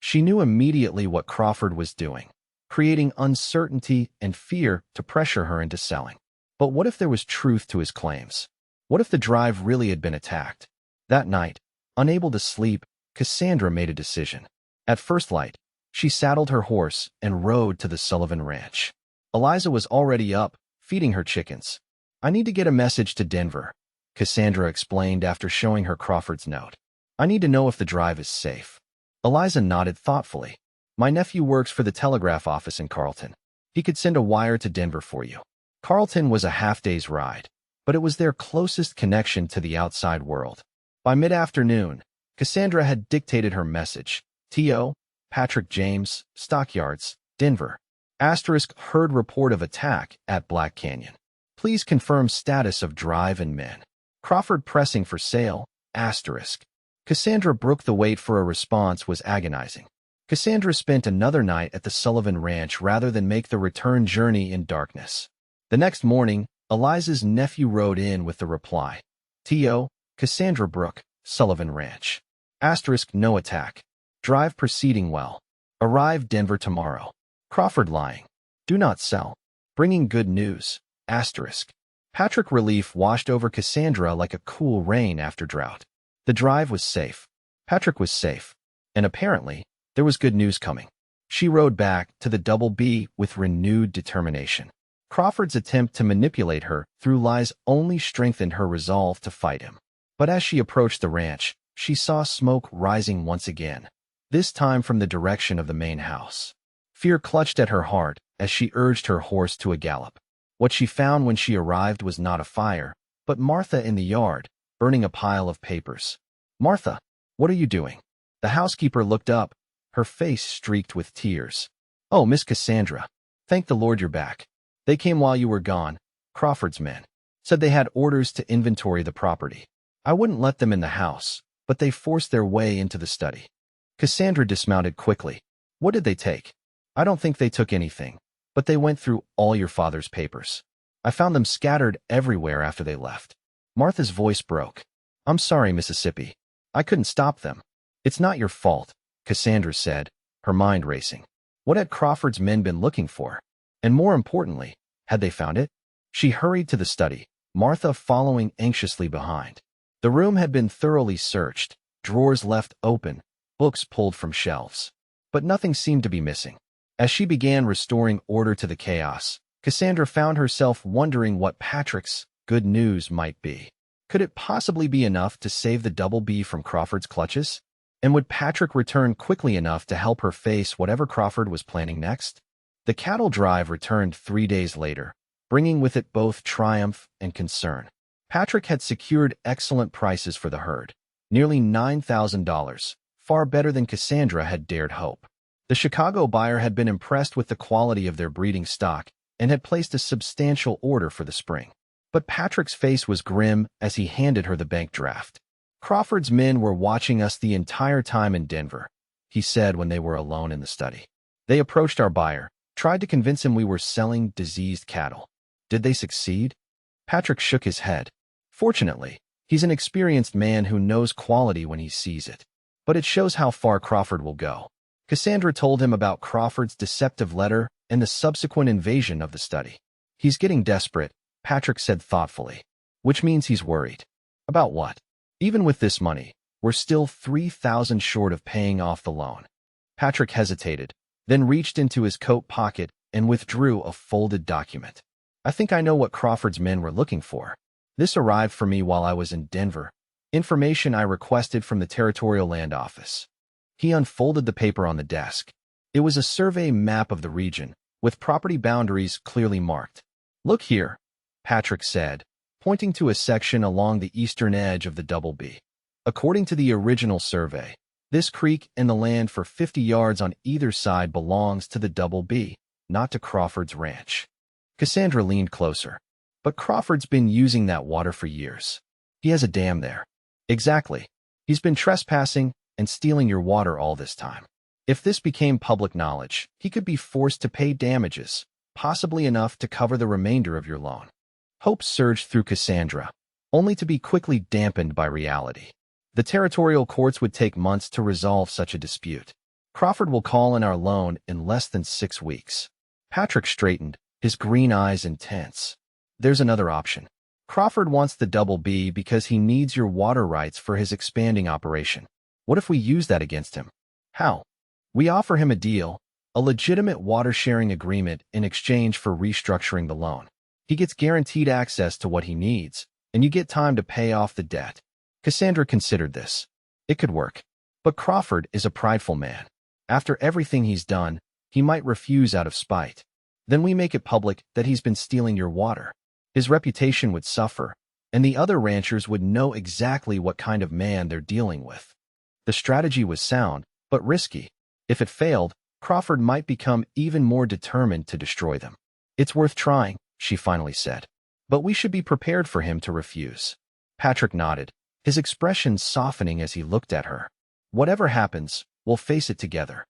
She knew immediately what Crawford was doing, creating uncertainty and fear to pressure her into selling. But what if there was truth to his claims? What if the drive really had been attacked? That night, Unable to sleep, Cassandra made a decision. At first light, she saddled her horse and rode to the Sullivan Ranch. Eliza was already up, feeding her chickens. "I need to get a message to Denver," Cassandra explained after showing her Crawford's note. "I need to know if the drive is safe." Eliza nodded thoughtfully. "My nephew works for the telegraph office in Carlton. He could send a wire to Denver for you." Carlton was a half-day's ride, but it was their closest connection to the outside world. By mid-afternoon, Cassandra had dictated her message. T.O. Patrick James, Stockyards, Denver. Heard report of attack at Black Canyon. Please confirm status of drive and men. Crawford pressing for sale. Cassandra Brooke. The wait for a response was agonizing. Cassandra spent another night at the Sullivan Ranch rather than make the return journey in darkness. The next morning, Eliza's nephew rode in with the reply. T.O. Cassandra Brooke, Sullivan Ranch. No attack. Drive proceeding well. Arrive Denver tomorrow. Crawford lying. Do not sell. Bringing good news. Patrick relief washed over Cassandra like a cool rain after drought. The drive was safe. Patrick was safe. And apparently, there was good news coming. She rode back to the Double B with renewed determination. Crawford's attempt to manipulate her through lies only strengthened her resolve to fight him. But as she approached the ranch, she saw smoke rising once again, this time from the direction of the main house. Fear clutched at her heart as she urged her horse to a gallop. What she found when she arrived was not a fire, but Martha in the yard, burning a pile of papers. "Martha, what are you doing?" The housekeeper looked up, her face streaked with tears. "Oh, Miss Cassandra, thank the Lord you're back. They came while you were gone. Crawford's men said they had orders to inventory the property. I wouldn't let them in the house, but they forced their way into the study." Cassandra dismounted quickly. "What did they take?" "I don't think they took anything, but they went through all your father's papers. I found them scattered everywhere after they left." Martha's voice broke. "I'm sorry, Mississippi. I couldn't stop them." "It's not your fault," Cassandra said, her mind racing. What had Crawford's men been looking for? And more importantly, had they found it? She hurried to the study, Martha following anxiously behind. The room had been thoroughly searched, drawers left open, books pulled from shelves. But nothing seemed to be missing. As she began restoring order to the chaos, Cassandra found herself wondering what Patrick's good news might be. Could it possibly be enough to save the Double B from Crawford's clutches? And would Patrick return quickly enough to help her face whatever Crawford was planning next? The cattle drive returned 3 days later, bringing with it both triumph and concern. Patrick had secured excellent prices for the herd, nearly $9,000, far better than Cassandra had dared hope. The Chicago buyer had been impressed with the quality of their breeding stock and had placed a substantial order for the spring. But Patrick's face was grim as he handed her the bank draft. "Crawford's men were watching us the entire time in Denver," he said when they were alone in the study. "They approached our buyer, tried to convince him we were selling diseased cattle. Did they succeed?" Patrick shook his head. "Fortunately, he's an experienced man who knows quality when he sees it. But it shows how far Crawford will go." Cassandra told him about Crawford's deceptive letter and the subsequent invasion of the study. "He's getting desperate," Patrick said thoughtfully. "Which means he's worried." "About what?" "Even with this money, we're still $3,000 short of paying off the loan." Patrick hesitated, then reached into his coat pocket and withdrew a folded document. "I think I know what Crawford's men were looking for. This arrived for me while I was in Denver. Information I requested from the Territorial Land Office." He unfolded the paper on the desk. It was a survey map of the region, with property boundaries clearly marked. "Look here," Patrick said, pointing to a section along the eastern edge of the Double B. "According to the original survey, this creek and the land for 50 yards on either side belongs to the Double B, not to Crawford's ranch." Cassandra leaned closer. "But Crawford's been using that water for years. He has a dam there." "Exactly. He's been trespassing and stealing your water all this time. If this became public knowledge, he could be forced to pay damages, possibly enough to cover the remainder of your loan." Hope surged through Cassandra, only to be quickly dampened by reality. The territorial courts would take months to resolve such a dispute. "Crawford will call in our loan in less than 6 weeks." Patrick straightened, his green eyes intense. "There's another option." Crawford wants the double B because he needs your water rights for his expanding operation. What if we use that against him? How? We offer him a deal, a legitimate water-sharing agreement in exchange for restructuring the loan. He gets guaranteed access to what he needs, and you get time to pay off the debt. Cassandra considered this. It could work. But Crawford is a prideful man. After everything he's done, he might refuse out of spite. Then we make it public that he's been stealing your water. His reputation would suffer, and the other ranchers would know exactly what kind of man they're dealing with. The strategy was sound, but risky. If it failed, Crawford might become even more determined to destroy them. It's worth trying, she finally said. But we should be prepared for him to refuse. Patrick nodded, his expression softening as he looked at her. Whatever happens, we'll face it together.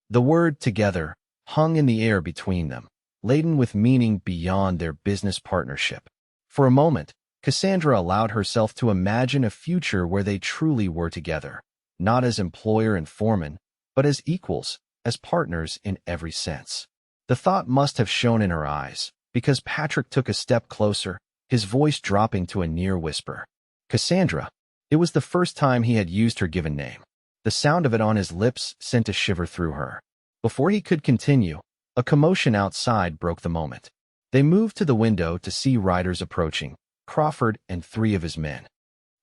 The word together hung in the air between them, laden with meaning beyond their business partnership. For a moment, Cassandra allowed herself to imagine a future where they truly were together, not as employer and foreman, but as equals, as partners in every sense. The thought must have shone in her eyes, because Patrick took a step closer, his voice dropping to a near whisper. Cassandra. It was the first time he had used her given name. The sound of it on his lips sent a shiver through her. Before he could continue, a commotion outside broke the moment. They moved to the window to see riders approaching, Crawford and 3 of his men.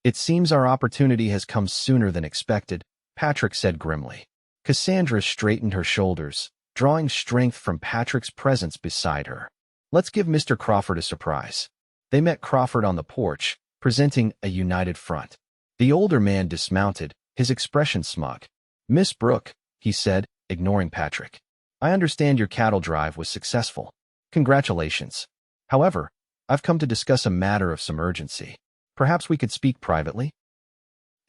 It seems our opportunity has come sooner than expected, Patrick said grimly. Cassandra straightened her shoulders, drawing strength from Patrick's presence beside her. Let's give Mr. Crawford a surprise. They met Crawford on the porch, presenting a united front. The older man dismounted, his expression smug. Miss Brooke, he said, ignoring Patrick. I understand your cattle drive was successful. Congratulations. However, I've come to discuss a matter of some urgency. Perhaps we could speak privately?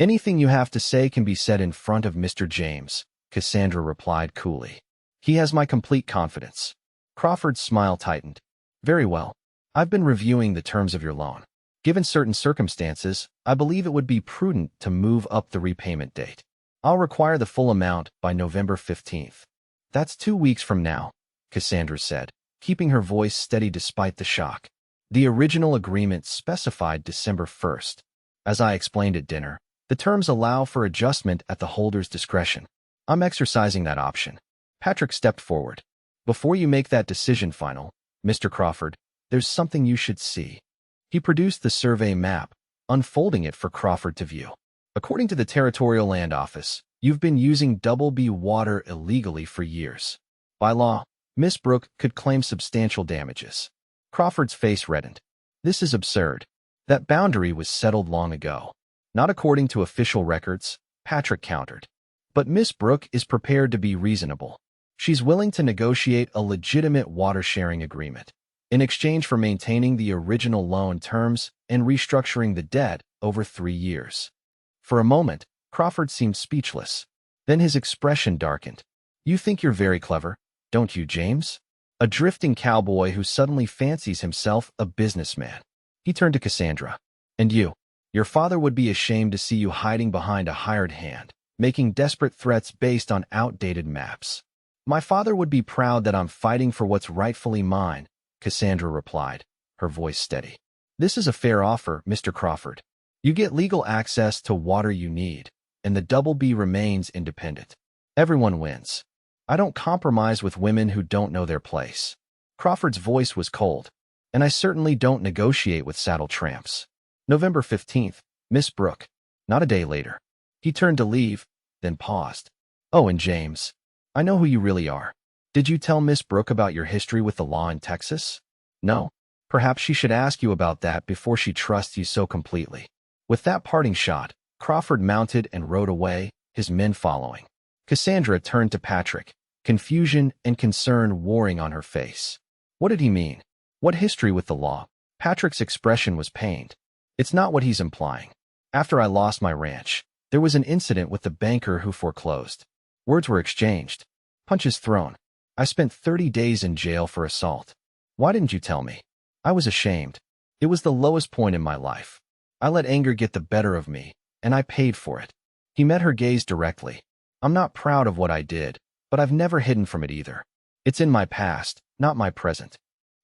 Anything you have to say can be said in front of Mr. James, Cassandra replied coolly. He has my complete confidence. Crawford's smile tightened. Very well. I've been reviewing the terms of your loan. Given certain circumstances, I believe it would be prudent to move up the repayment date. I'll require the full amount by November 15th. That's 2 weeks from now, Cassandra said, keeping her voice steady despite the shock. The original agreement specified December 1st. As I explained at dinner, the terms allow for adjustment at the holder's discretion. I'm exercising that option. Patrick stepped forward. Before you make that decision final, Mr. Crawford, there's something you should see. He produced the survey map, unfolding it for Crawford to view. According to the Territorial Land Office, you've been using Double B water illegally for years. By law, Miss Brooke could claim substantial damages. Crawford's face reddened. This is absurd. That boundary was settled long ago. Not according to official records, Patrick countered. But Miss Brooke is prepared to be reasonable. She's willing to negotiate a legitimate water-sharing agreement in exchange for maintaining the original loan terms and restructuring the debt over 3 years. For a moment, Crawford seemed speechless. Then his expression darkened. You think you're very clever, don't you, James? A drifting cowboy who suddenly fancies himself a businessman. He turned to Cassandra. And you? Your father would be ashamed to see you hiding behind a hired hand, making desperate threats based on outdated maps. My father would be proud that I'm fighting for what's rightfully mine, Cassandra replied, her voice steady. This is a fair offer, Mr. Crawford. You get legal access to water you need, and the Double B remains independent. Everyone wins. I don't compromise with women who don't know their place. Crawford's voice was cold, and I certainly don't negotiate with saddle tramps. November 15th, Miss Brooke. Not a day later. He turned to leave, then paused. Oh, and James, I know who you really are. Did you tell Miss Brooke about your history with the law in Texas? No. Perhaps she should ask you about that before she trusts you so completely. With that parting shot, Crawford mounted and rode away, his men following. Cassandra turned to Patrick, confusion and concern warring on her face. What did he mean? What history with the law? Patrick's expression was pained. It's not what he's implying. After I lost my ranch, there was an incident with the banker who foreclosed. Words were exchanged. Punches thrown. I spent 30 days in jail for assault. Why didn't you tell me? I was ashamed. It was the lowest point in my life. I let anger get the better of me, and I paid for it. He met her gaze directly. I'm not proud of what I did, but I've never hidden from it either. It's in my past, not my present.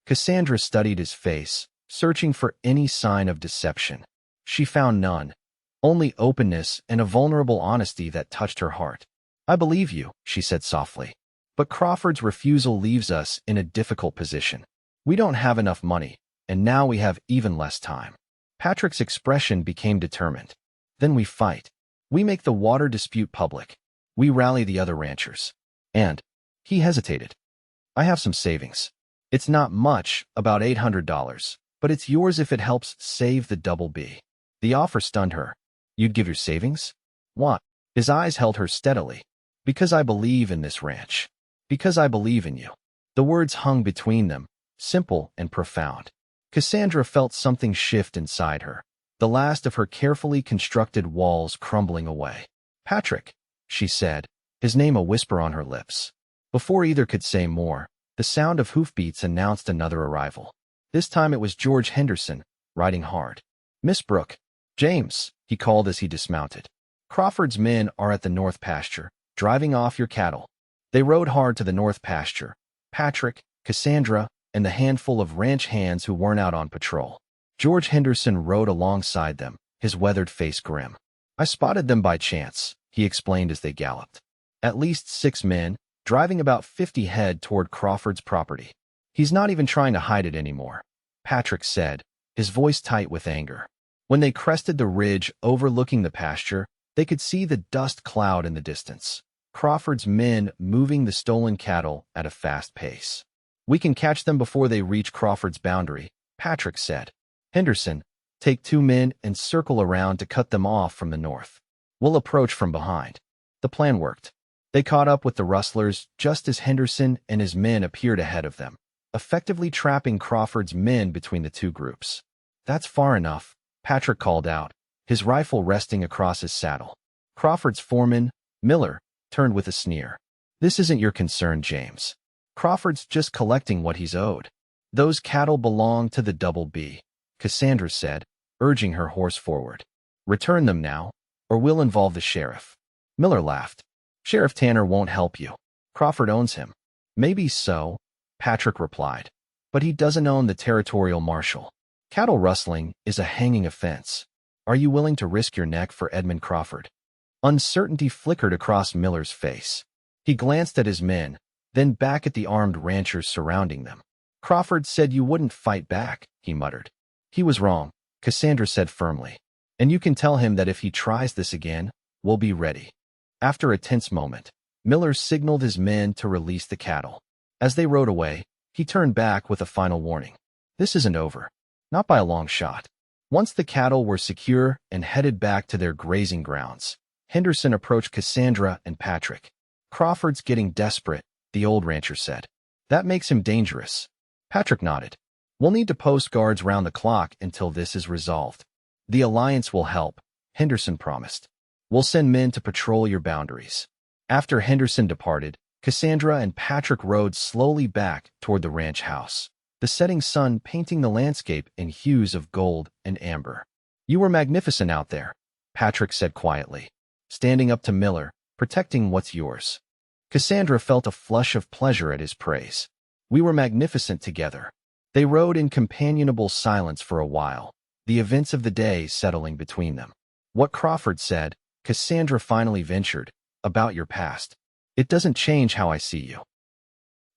Cassandra studied his face, searching for any sign of deception. She found none, only openness and a vulnerable honesty that touched her heart. "I believe you," she said softly. "But Crawford's refusal leaves us in a difficult position. We don't have enough money, and now we have even less time." Patrick's expression became determined. "Then we fight. We make the water dispute public. We rally the other ranchers. And—" he hesitated. "I have some savings. It's not much, about $800, but it's yours if it helps save the Double B." The offer stunned her. "You'd give your savings?" "What?" His eyes held her steadily. "Because I believe in this ranch. Because I believe in you." The words hung between them, simple and profound. Cassandra felt something shift inside her, the last of her carefully constructed walls crumbling away. "Patrick," she said, his name a whisper on her lips. Before either could say more, the sound of hoofbeats announced another arrival. This time it was George Henderson, riding hard. "Miss Brooke." "James," he called as he dismounted. "Crawford's men are at the north pasture, driving off your cattle." They rode hard to the north pasture, Patrick, Cassandra, and the handful of ranch hands who weren't out on patrol. George Henderson rode alongside them, his weathered face grim. "I spotted them by chance," he explained as they galloped. "At least 6 men, driving about 50 head toward Crawford's property. He's not even trying to hide it anymore," Patrick said, his voice tight with anger. When they crested the ridge overlooking the pasture, they could see the dust cloud in the distance. Crawford's men moving the stolen cattle at a fast pace. "We can catch them before they reach Crawford's boundary," Patrick said. "Henderson, take 2 men and circle around to cut them off from the north. We'll approach from behind." The plan worked. They caught up with the rustlers just as Henderson and his men appeared ahead of them, effectively trapping Crawford's men between the two groups. "That's far enough," Patrick called out, his rifle resting across his saddle. Crawford's foreman, Miller, turned with a sneer. "This isn't your concern, James. Crawford's just collecting what he's owed." "Those cattle belong to the Double B," Cassandra said, urging her horse forward. "Return them now, or we'll involve the sheriff." Miller laughed. "Sheriff Tanner won't help you. Crawford owns him." "Maybe so," Patrick replied, "but he doesn't own the territorial marshal. Cattle rustling is a hanging offense. Are you willing to risk your neck for Edmund Crawford?" Uncertainty flickered across Miller's face. He glanced at his men, then back at the armed ranchers surrounding them. "Crawford said you wouldn't fight back," he muttered. "He was wrong," Cassandra said firmly. "And you can tell him that if he tries this again, we'll be ready." After a tense moment, Miller signaled his men to release the cattle. As they rode away, he turned back with a final warning. "This isn't over. Not by a long shot." Once the cattle were secure and headed back to their grazing grounds, Henderson approached Cassandra and Patrick. "Crawford's getting desperate," the old rancher said. "That makes him dangerous." Patrick nodded. "We'll need to post guards round the clock until this is resolved." "The Alliance will help," Henderson promised. "We'll send men to patrol your boundaries." After Henderson departed, Cassandra and Patrick rode slowly back toward the ranch house, the setting sun painting the landscape in hues of gold and amber. "You were magnificent out there," Patrick said quietly, standing up to Miller, protecting what's yours. Cassandra felt a flush of pleasure at his praise. "We were magnificent together." They rode in companionable silence for a while, the events of the day settling between them. "What Crawford said," Cassandra finally ventured, "about your past. It doesn't change how I see you."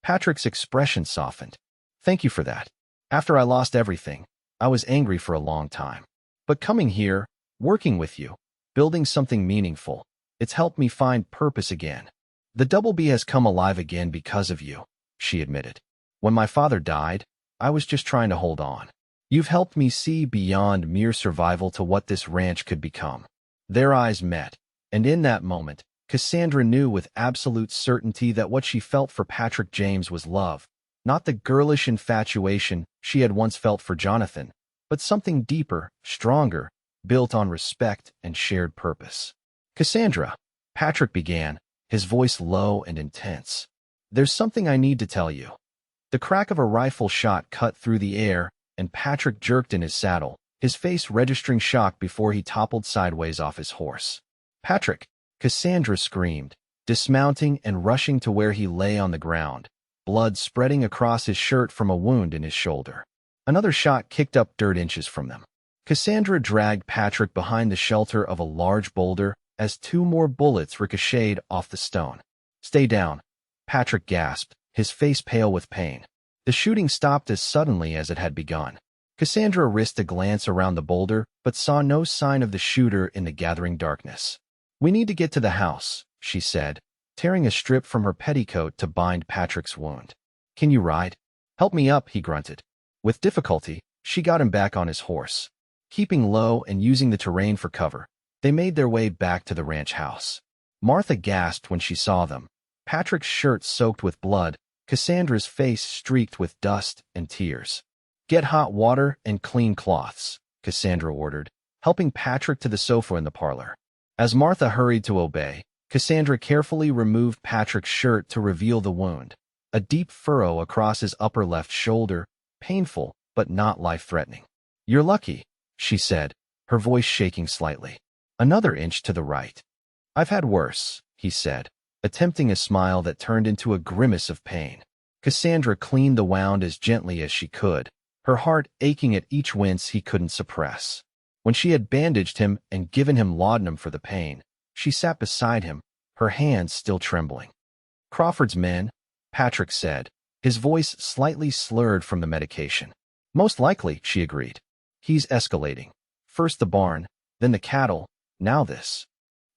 Patrick's expression softened. "Thank you for that. After I lost everything, I was angry for a long time. But coming here, working with you, building something meaningful, it's helped me find purpose again. The Double B has come alive again because of you," she admitted. "When my father died, I was just trying to hold on. You've helped me see beyond mere survival to what this ranch could become." Their eyes met, and in that moment, Cassandra knew with absolute certainty that what she felt for Patrick James was love, not the girlish infatuation she had once felt for Jonathan, but something deeper, stronger, built on respect and shared purpose. "Cassandra," Patrick began, his voice low and intense, "there's something I need to tell you." The crack of a rifle shot cut through the air, and Patrick jerked in his saddle, his face registering shock before he toppled sideways off his horse. "Patrick!" Cassandra screamed, dismounting and rushing to where he lay on the ground, blood spreading across his shirt from a wound in his shoulder. Another shot kicked up dirt inches from them. Cassandra dragged Patrick behind the shelter of a large boulder as 2 more bullets ricocheted off the stone. "Stay down," Patrick gasped, his face pale with pain. The shooting stopped as suddenly as it had begun. Cassandra risked a glance around the boulder, but saw no sign of the shooter in the gathering darkness. "We need to get to the house," she said, tearing a strip from her petticoat to bind Patrick's wound. "Can you ride?" "Help me up," he grunted. With difficulty, she got him back on his horse. Keeping low and using the terrain for cover, they made their way back to the ranch house. Martha gasped when she saw them. Patrick's shirt soaked with blood, Cassandra's face streaked with dust and tears. "Get hot water and clean cloths," Cassandra ordered, helping Patrick to the sofa in the parlor. As Martha hurried to obey, Cassandra carefully removed Patrick's shirt to reveal the wound, a deep furrow across his upper left shoulder, painful but not life-threatening. "You're lucky," she said, her voice shaking slightly. "Another inch to the right." "I've had worse," he said, attempting a smile that turned into a grimace of pain. Cassandra cleaned the wound as gently as she could, her heart aching at each wince he couldn't suppress. When she had bandaged him and given him laudanum for the pain, she sat beside him, her hands still trembling. "Crawford's men," Patrick said, his voice slightly slurred from the medication. "Most likely," she agreed. "He's escalating. First the barn, then the cattle, now this."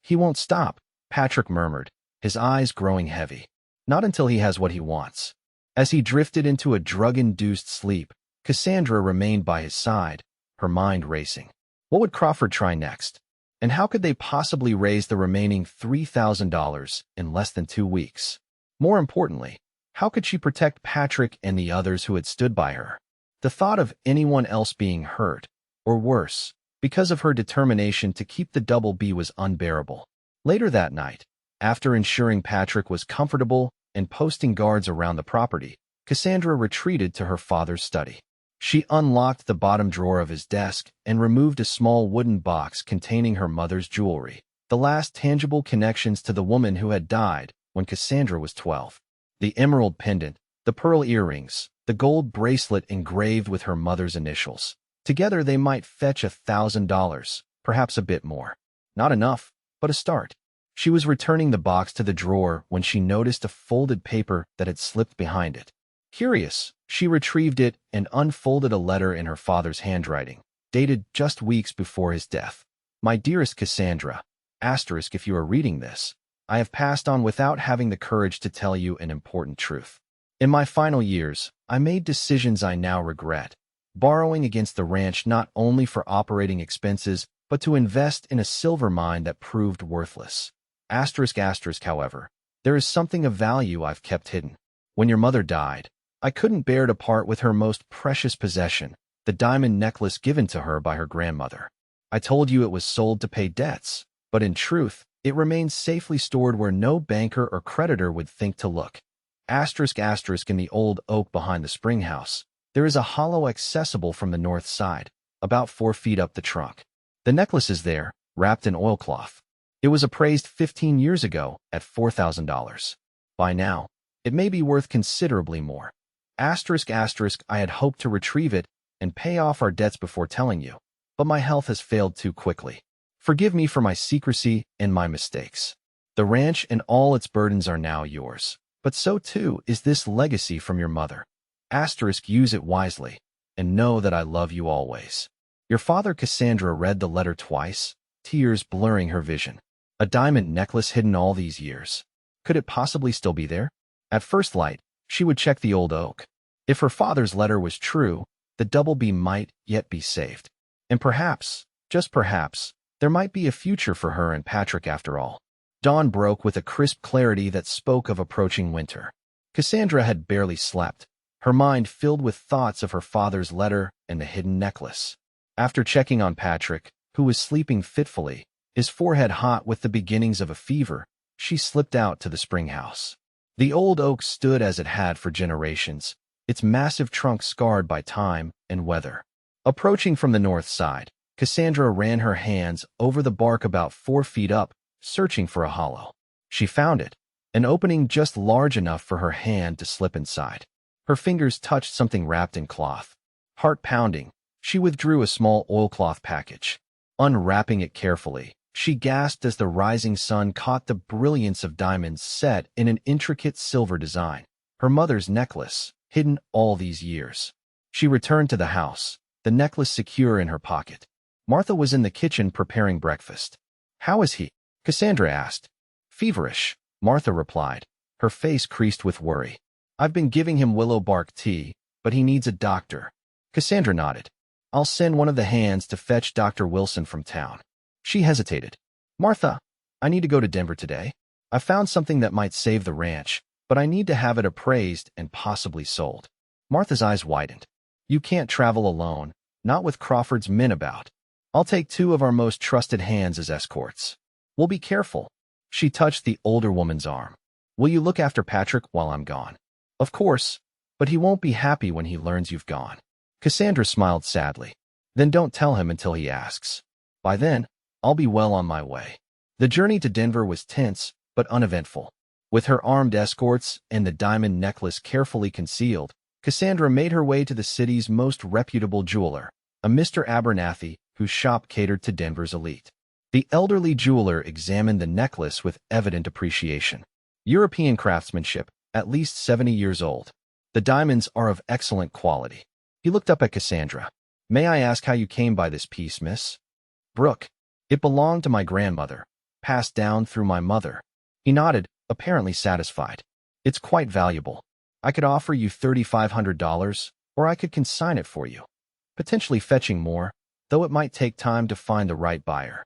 "He won't stop," Patrick murmured, his eyes growing heavy. "Not until he has what he wants." As he drifted into a drug-induced sleep, Cassandra remained by his side, her mind racing. What would Crawford try next? And how could they possibly raise the remaining $3,000 in less than 2 weeks? More importantly, how could she protect Patrick and the others who had stood by her? The thought of anyone else being hurt, or worse, because of her determination to keep the Double B was unbearable. Later that night, after ensuring Patrick was comfortable and posting guards around the property, Cassandra retreated to her father's study. She unlocked the bottom drawer of his desk and removed a small wooden box containing her mother's jewelry, the last tangible connections to the woman who had died when Cassandra was 12. The emerald pendant, the pearl earrings, the gold bracelet engraved with her mother's initials. Together they might fetch $1,000, perhaps a bit more. Not enough, but a start. She was returning the box to the drawer when she noticed a folded paper that had slipped behind it. Curious, she retrieved it and unfolded a letter in her father's handwriting, dated just weeks before his death. "My dearest Cassandra, asterisk if you are reading this, I have passed on without having the courage to tell you an important truth. In my final years, I made decisions I now regret, borrowing against the ranch not only for operating expenses, but to invest in a silver mine that proved worthless. Asterisk asterisk, however, there is something of value I've kept hidden. When your mother died, I couldn't bear to part with her most precious possession, the diamond necklace given to her by her grandmother. I told you it was sold to pay debts, but in truth, it remains safely stored where no banker or creditor would think to look. Asterisk asterisk in the old oak behind the spring house, there is a hollow accessible from the north side, about 4 feet up the trunk. The necklace is there, wrapped in oilcloth. It was appraised 15 years ago at $4,000. By now, it may be worth considerably more. Asterisk asterisk I had hoped to retrieve it and pay off our debts before telling you, but my health has failed too quickly. Forgive me for my secrecy and my mistakes. The ranch and all its burdens are now yours, but so too is this legacy from your mother. Asterisk use it wisely, and know that I love you always. Your father." Cassandra read the letter twice, tears blurring her vision. A diamond necklace hidden all these years. Could it possibly still be there? At first light, she would check the old oak. If her father's letter was true, the Double B might yet be saved. And perhaps, just perhaps, there might be a future for her and Patrick after all. Dawn broke with a crisp clarity that spoke of approaching winter. Cassandra had barely slept, her mind filled with thoughts of her father's letter and the hidden necklace. After checking on Patrick, who was sleeping fitfully, his forehead hot with the beginnings of a fever, she slipped out to the spring house. The old oak stood as it had for generations, its massive trunk scarred by time and weather. Approaching from the north side, Cassandra ran her hands over the bark about 4 feet up, searching for a hollow. She found it, an opening just large enough for her hand to slip inside. Her fingers touched something wrapped in cloth. Heart pounding, she withdrew a small oilcloth package. Unwrapping it carefully, she gasped as the rising sun caught the brilliance of diamonds set in an intricate silver design. Her mother's necklace, hidden all these years. She returned to the house, the necklace secure in her pocket. Martha was in the kitchen preparing breakfast. "How is he?" Cassandra asked. "Feverish," Martha replied, her face creased with worry. "I've been giving him willow bark tea, but he needs a doctor." Cassandra nodded. "I'll send one of the hands to fetch Dr. Wilson from town." She hesitated. "Martha, I need to go to Denver today. I found something that might save the ranch, but I need to have it appraised and possibly sold." Martha's eyes widened. "You can't travel alone, not with Crawford's men about. I'll take 2 of our most trusted hands as escorts. We'll be careful." She touched the older woman's arm. "Will you look after Patrick while I'm gone?" "Of course, but he won't be happy when he learns you've gone." Cassandra smiled sadly. "Then don't tell him until he asks. By then, I'll be well on my way." The journey to Denver was tense, but uneventful. With her armed escorts and the diamond necklace carefully concealed, Cassandra made her way to the city's most reputable jeweler, a Mr. Abernathy, whose shop catered to Denver's elite. The elderly jeweler examined the necklace with evident appreciation. European craftsmanship, at least 70 years old. The diamonds are of excellent quality. He looked up at Cassandra. "May I ask how you came by this piece, Miss Brooke?" "It belonged to my grandmother, passed down through my mother." He nodded, apparently satisfied. "It's quite valuable. I could offer you $3,500, or I could consign it for you, potentially fetching more, though it might take time to find the right buyer."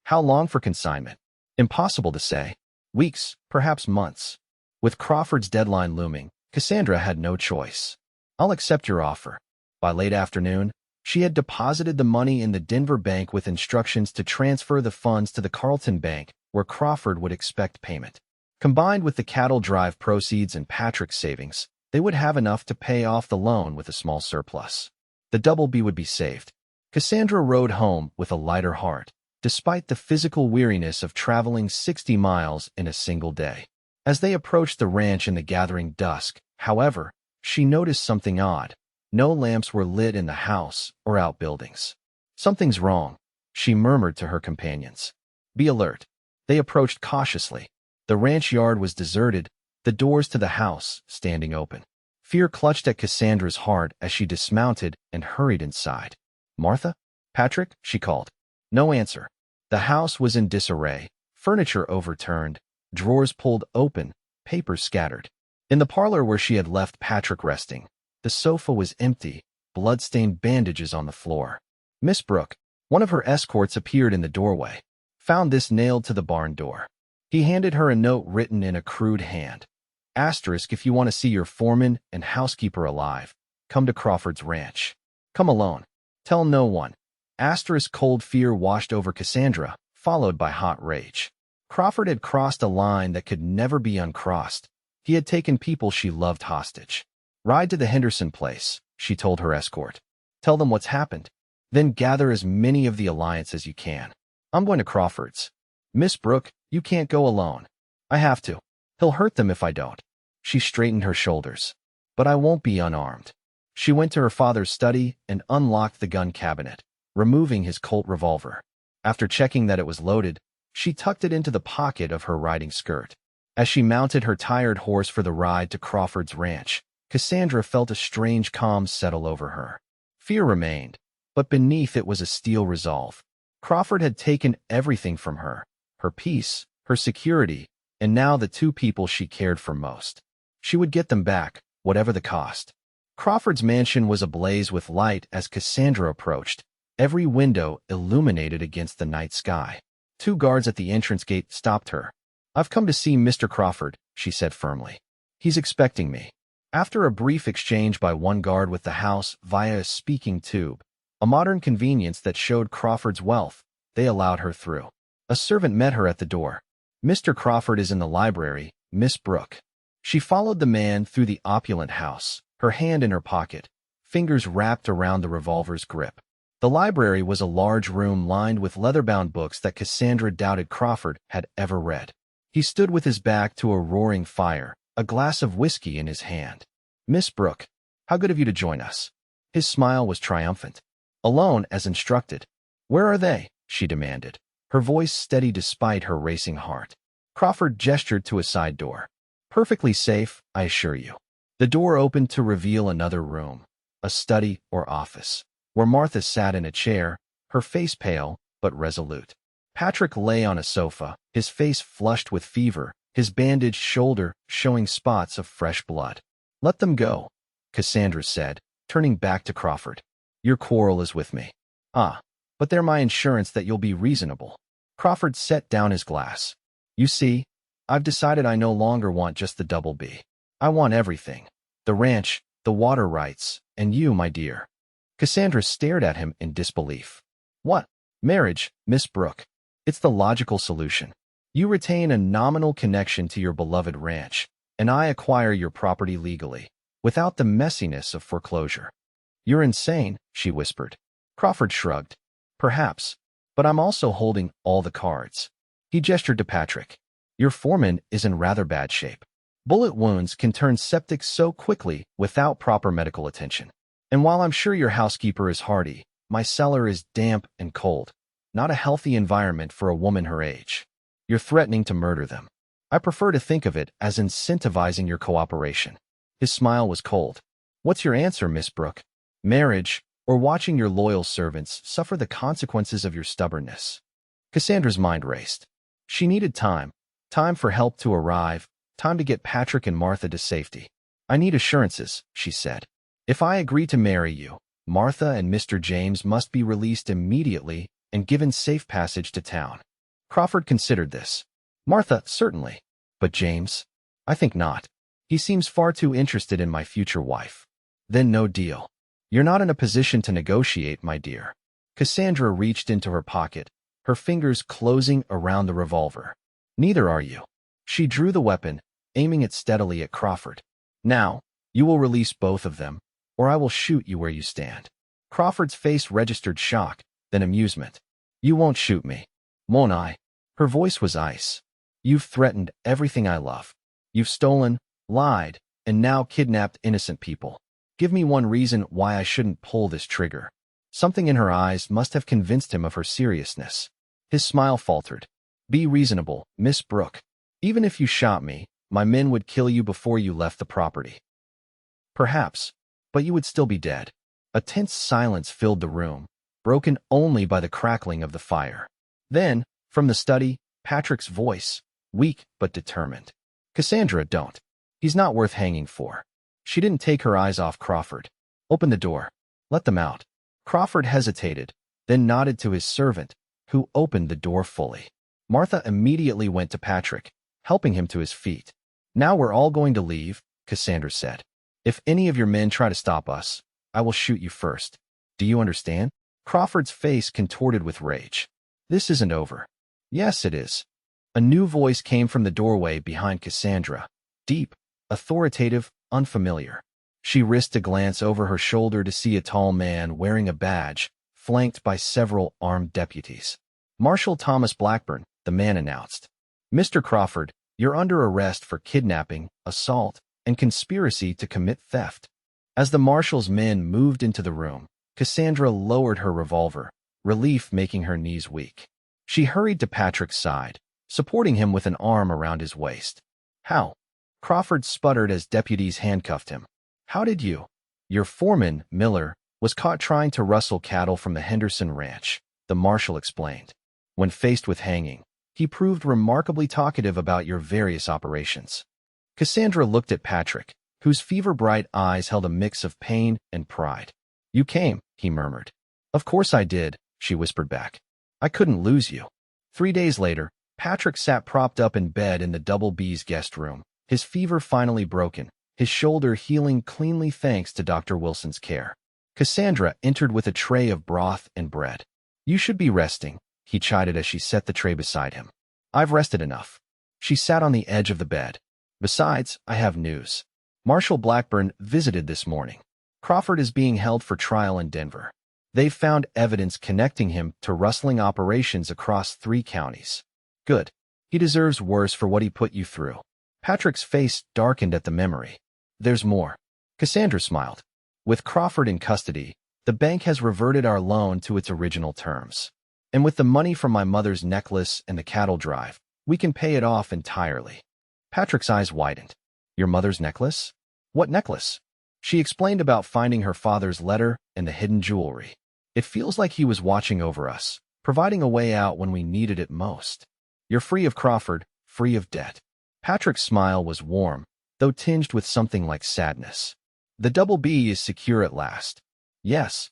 "How long for consignment?" "Impossible to say. Weeks, perhaps months." With Crawford's deadline looming, Cassandra had no choice. "I'll accept your offer." By late afternoon, she had deposited the money in the Denver bank with instructions to transfer the funds to the Carlton Bank, where Crawford would expect payment. Combined with the cattle drive proceeds and Patrick's savings, they would have enough to pay off the loan with a small surplus. The double B would be saved. Cassandra rode home with a lighter heart, despite the physical weariness of traveling 60 miles in a single day. As they approached the ranch in the gathering dusk, however, she noticed something odd. No lamps were lit in the house or outbuildings. "Something's wrong," she murmured to her companions. "Be alert." They approached cautiously. The ranch yard was deserted, the doors to the house standing open. Fear clutched at Cassandra's heart as she dismounted and hurried inside. "Martha? Patrick?" she called. No answer. The house was in disarray, furniture overturned, drawers pulled open, papers scattered. In the parlor where she had left Patrick resting, the sofa was empty, blood-stained bandages on the floor. Miss Brooke, one of her escorts, appeared in the doorway. "Found this nailed to the barn door." He handed her a note written in a crude hand. "Asterisk, if you want to see your foreman and housekeeper alive, come to Crawford's ranch. Come alone. Tell no one." Asterisk. Cold fear washed over Cassandra, followed by hot rage. Crawford had crossed a line that could never be uncrossed. He had taken people she loved hostage. "Ride to the Henderson place," she told her escort. "Tell them what's happened. Then gather as many of the alliance as you can. I'm going to Crawford's." "Miss Brooke, you can't go alone." "I have to. He'll hurt them if I don't." She straightened her shoulders. "But I won't be unarmed." She went to her father's study and unlocked the gun cabinet, removing his Colt revolver. After checking that it was loaded, she tucked it into the pocket of her riding skirt. As she mounted her tired horse for the ride to Crawford's ranch, Cassandra felt a strange calm settle over her. Fear remained, but beneath it was a steel resolve. Crawford had taken everything from her, her peace, her security, and now the 2 people she cared for most. She would get them back, whatever the cost. Crawford's mansion was ablaze with light as Cassandra approached, every window illuminated against the night sky. 2 guards at the entrance gate stopped her. "I've come to see Mr. Crawford," she said firmly. "He's expecting me." After a brief exchange by one guard with the house via a speaking tube, a modern convenience that showed Crawford's wealth, they allowed her through. A servant met her at the door. "Mr. Crawford is in the library, Miss Brooke." She followed the man through the opulent house, her hand in her pocket, fingers wrapped around the revolver's grip. The library was a large room lined with leather-bound books that Cassandra doubted Crawford had ever read. He stood with his back to a roaring fire, a glass of whiskey in his hand. "Miss Brooke, how good of you to join us." His smile was triumphant. Alone, as instructed. Where are they? She demanded, her voice steady despite her racing heart. Crawford gestured to a side door. Perfectly safe, I assure you. The door opened to reveal another room, a study or office, where Martha sat in a chair, her face pale but resolute. Patrick lay on a sofa, his face flushed with fever, his bandaged shoulder showing spots of fresh blood. Let them go, Cassandra said, turning back to Crawford. Your quarrel is with me. Ah, but they're my insurance that you'll be reasonable. Crawford set down his glass. You see, I've decided I no longer want just the double B. I want everything. The ranch, the water rights, and you, my dear. Cassandra stared at him in disbelief. What? Marriage, Miss Brooke. It's the logical solution. You retain a nominal connection to your beloved ranch, and I acquire your property legally, without the messiness of foreclosure. You're insane, she whispered. Crawford shrugged. Perhaps, but I'm also holding all the cards. He gestured to Patrick. Your foreman is in rather bad shape. Bullet wounds can turn septic so quickly without proper medical attention. And while I'm sure your housekeeper is hardy, my cellar is damp and cold, not a healthy environment for a woman her age. You're threatening to murder them. I prefer to think of it as incentivizing your cooperation. His smile was cold. What's your answer, Miss Brooke? Marriage, or watching your loyal servants suffer the consequences of your stubbornness? Cassandra's mind raced. She needed time for help to arrive, time to get Patrick and Martha to safety. I need assurances, she said. If I agree to marry you, Martha and Mr. James must be released immediately and given safe passage to town. Crawford considered this. Martha, certainly. But James? I think not. He seems far too interested in my future wife. Then no deal. You're not in a position to negotiate, my dear. Cassandra reached into her pocket, her fingers closing around the revolver. Neither are you. She drew the weapon, aiming it steadily at Crawford. Now, you will release both of them, or I will shoot you where you stand. Crawford's face registered shock, then amusement. You won't shoot me, won't I? Her voice was ice. You've threatened everything I love. You've stolen, lied, and now kidnapped innocent people. Give me one reason why I shouldn't pull this trigger. Something in her eyes must have convinced him of her seriousness. His smile faltered. Be reasonable, Miss Brooke. Even if you shot me, my men would kill you before you left the property. Perhaps, but you would still be dead. A tense silence filled the room, broken only by the crackling of the fire. Then, from the study, Patrick's voice, weak but determined. Cassandra, don't. He's not worth hanging for. She didn't take her eyes off Crawford. Open the door. Let them out. Crawford hesitated, then nodded to his servant, who opened the door fully. Martha immediately went to Patrick, helping him to his feet. Now we're all going to leave, Cassandra said. If any of your men try to stop us, I will shoot you first. Do you understand? Crawford's face contorted with rage. This isn't over. Yes, it is. A new voice came from the doorway behind Cassandra, deep, authoritative, unfamiliar. She risked a glance over her shoulder to see a tall man wearing a badge, flanked by several armed deputies. Marshal Thomas Blackburn, the man announced. Mr. Crawford, you're under arrest for kidnapping, assault, and conspiracy to commit theft. As the marshal's men moved into the room, Cassandra lowered her revolver, relief making her knees weak. She hurried to Patrick's side, supporting him with an arm around his waist. How? Crawford sputtered as deputies handcuffed him. How did you? Your foreman, Miller, was caught trying to rustle cattle from the Henderson ranch, the marshal explained. When faced with hanging, he proved remarkably talkative about your various operations. Cassandra looked at Patrick, whose fever-bright eyes held a mix of pain and pride. You came, he murmured. Of course I did, she whispered back. I couldn't lose you. 3 days later, Patrick sat propped up in bed in the Double B's guest room, his fever finally broken, his shoulder healing cleanly thanks to Dr. Wilson's care. Cassandra entered with a tray of broth and bread. You should be resting, he chided as she set the tray beside him. I've rested enough. She sat on the edge of the bed. Besides, I have news. Marshal Blackburn visited this morning. Crawford is being held for trial in Denver. They've found evidence connecting him to rustling operations across 3 counties. Good. He deserves worse for what he put you through. Patrick's face darkened at the memory. There's more. Cassandra smiled. With Crawford in custody, the bank has reverted our loan to its original terms. And with the money from my mother's necklace and the cattle drive, we can pay it off entirely. Patrick's eyes widened. Your mother's necklace? What necklace? She explained about finding her father's letter and the hidden jewelry. It feels like he was watching over us, providing a way out when we needed it most. You're free of Crawford, free of debt. Patrick's smile was warm, though tinged with something like sadness. The Double B is secure at last. Yes.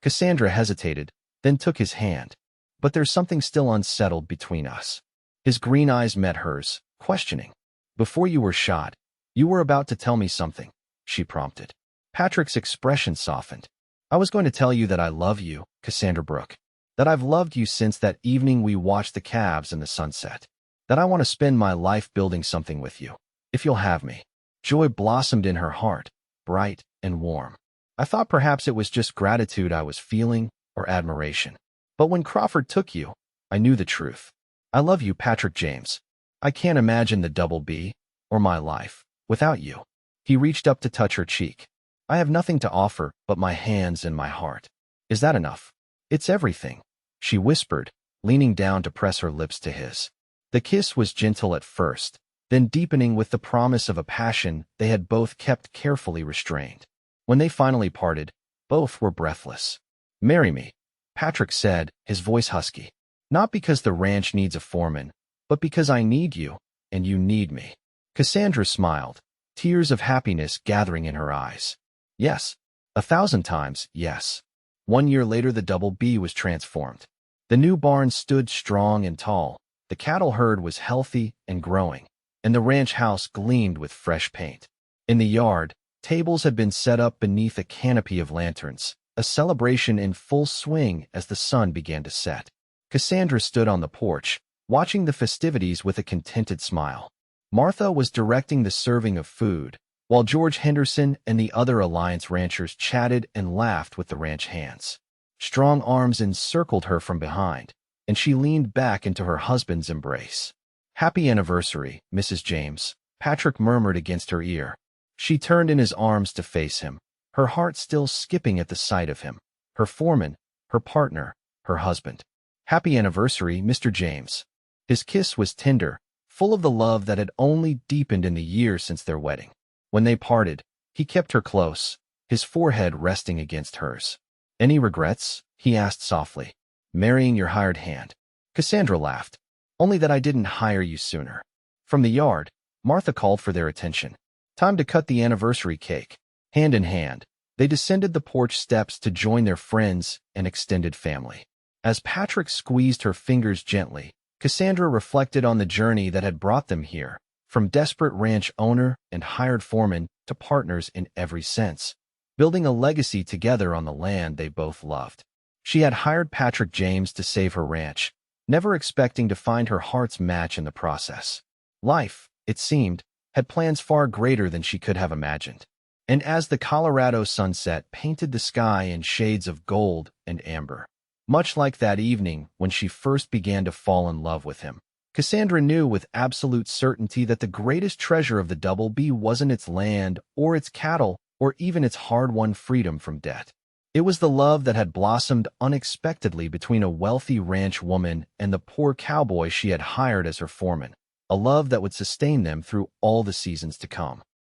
Cassandra hesitated, then took his hand. But there's something still unsettled between us. His green eyes met hers, questioning. Before you were shot, you were about to tell me something, she prompted. Patrick's expression softened. I was going to tell you that I love you, Cassandra Brooke. That I've loved you since that evening we watched the Cavs in the sunset. That I want to spend my life building something with you, if you'll have me. Joy blossomed in her heart, bright and warm. I thought perhaps it was just gratitude I was feeling, or admiration. But when Crawford took you, I knew the truth. I love you, Patrick James. I can't imagine the Double B, or my life, without you. He reached up to touch her cheek. I have nothing to offer but my hands and my heart. Is that enough? It's everything, she whispered, leaning down to press her lips to his. The kiss was gentle at first, then deepening with the promise of a passion they had both kept carefully restrained. When they finally parted, both were breathless. Marry me, Patrick said, his voice husky. Not because the ranch needs a foreman, but because I need you, and you need me. Cassandra smiled, tears of happiness gathering in her eyes. Yes, 1,000 times, yes. 1 year later the Double B was transformed. The new barn stood strong and tall, the cattle herd was healthy and growing, and the ranch house gleamed with fresh paint. In the yard, tables had been set up beneath a canopy of lanterns, a celebration in full swing as the sun began to set. Cassandra stood on the porch, watching the festivities with a contented smile. Martha was directing the serving of food, while George Henderson and the other Alliance ranchers chatted and laughed with the ranch hands. Strong arms encircled her from behind, and she leaned back into her husband's embrace. Happy anniversary, Mrs. James, Patrick murmured against her ear. She turned in his arms to face him, her heart still skipping at the sight of him, her foreman, her partner, her husband. Happy anniversary, Mr. James. His kiss was tender, full of the love that had only deepened in the years since their wedding. When they parted, he kept her close, his forehead resting against hers. Any regrets? He asked softly. Marrying your hired hand. Cassandra laughed. Only that I didn't hire you sooner. From the yard, Martha called for their attention. Time to cut the anniversary cake. Hand in hand, they descended the porch steps to join their friends and extended family. As Patrick squeezed her fingers gently, Cassandra reflected on the journey that had brought them here, from desperate ranch owner and hired foreman to partners in every sense, building a legacy together on the land they both loved. She had hired Patrick James to save her ranch, never expecting to find her heart's match in the process. Life, it seemed, had plans far greater than she could have imagined. And as the Colorado sunset painted the sky in shades of gold and amber, much like that evening when she first began to fall in love with him, Cassandra knew with absolute certainty that the greatest treasure of the Double B wasn't its land or its cattle or even its hard-won freedom from debt. It was the love that had blossomed unexpectedly between a wealthy ranch woman and the poor cowboy she had hired as her foreman, a love that would sustain them through all the seasons to come.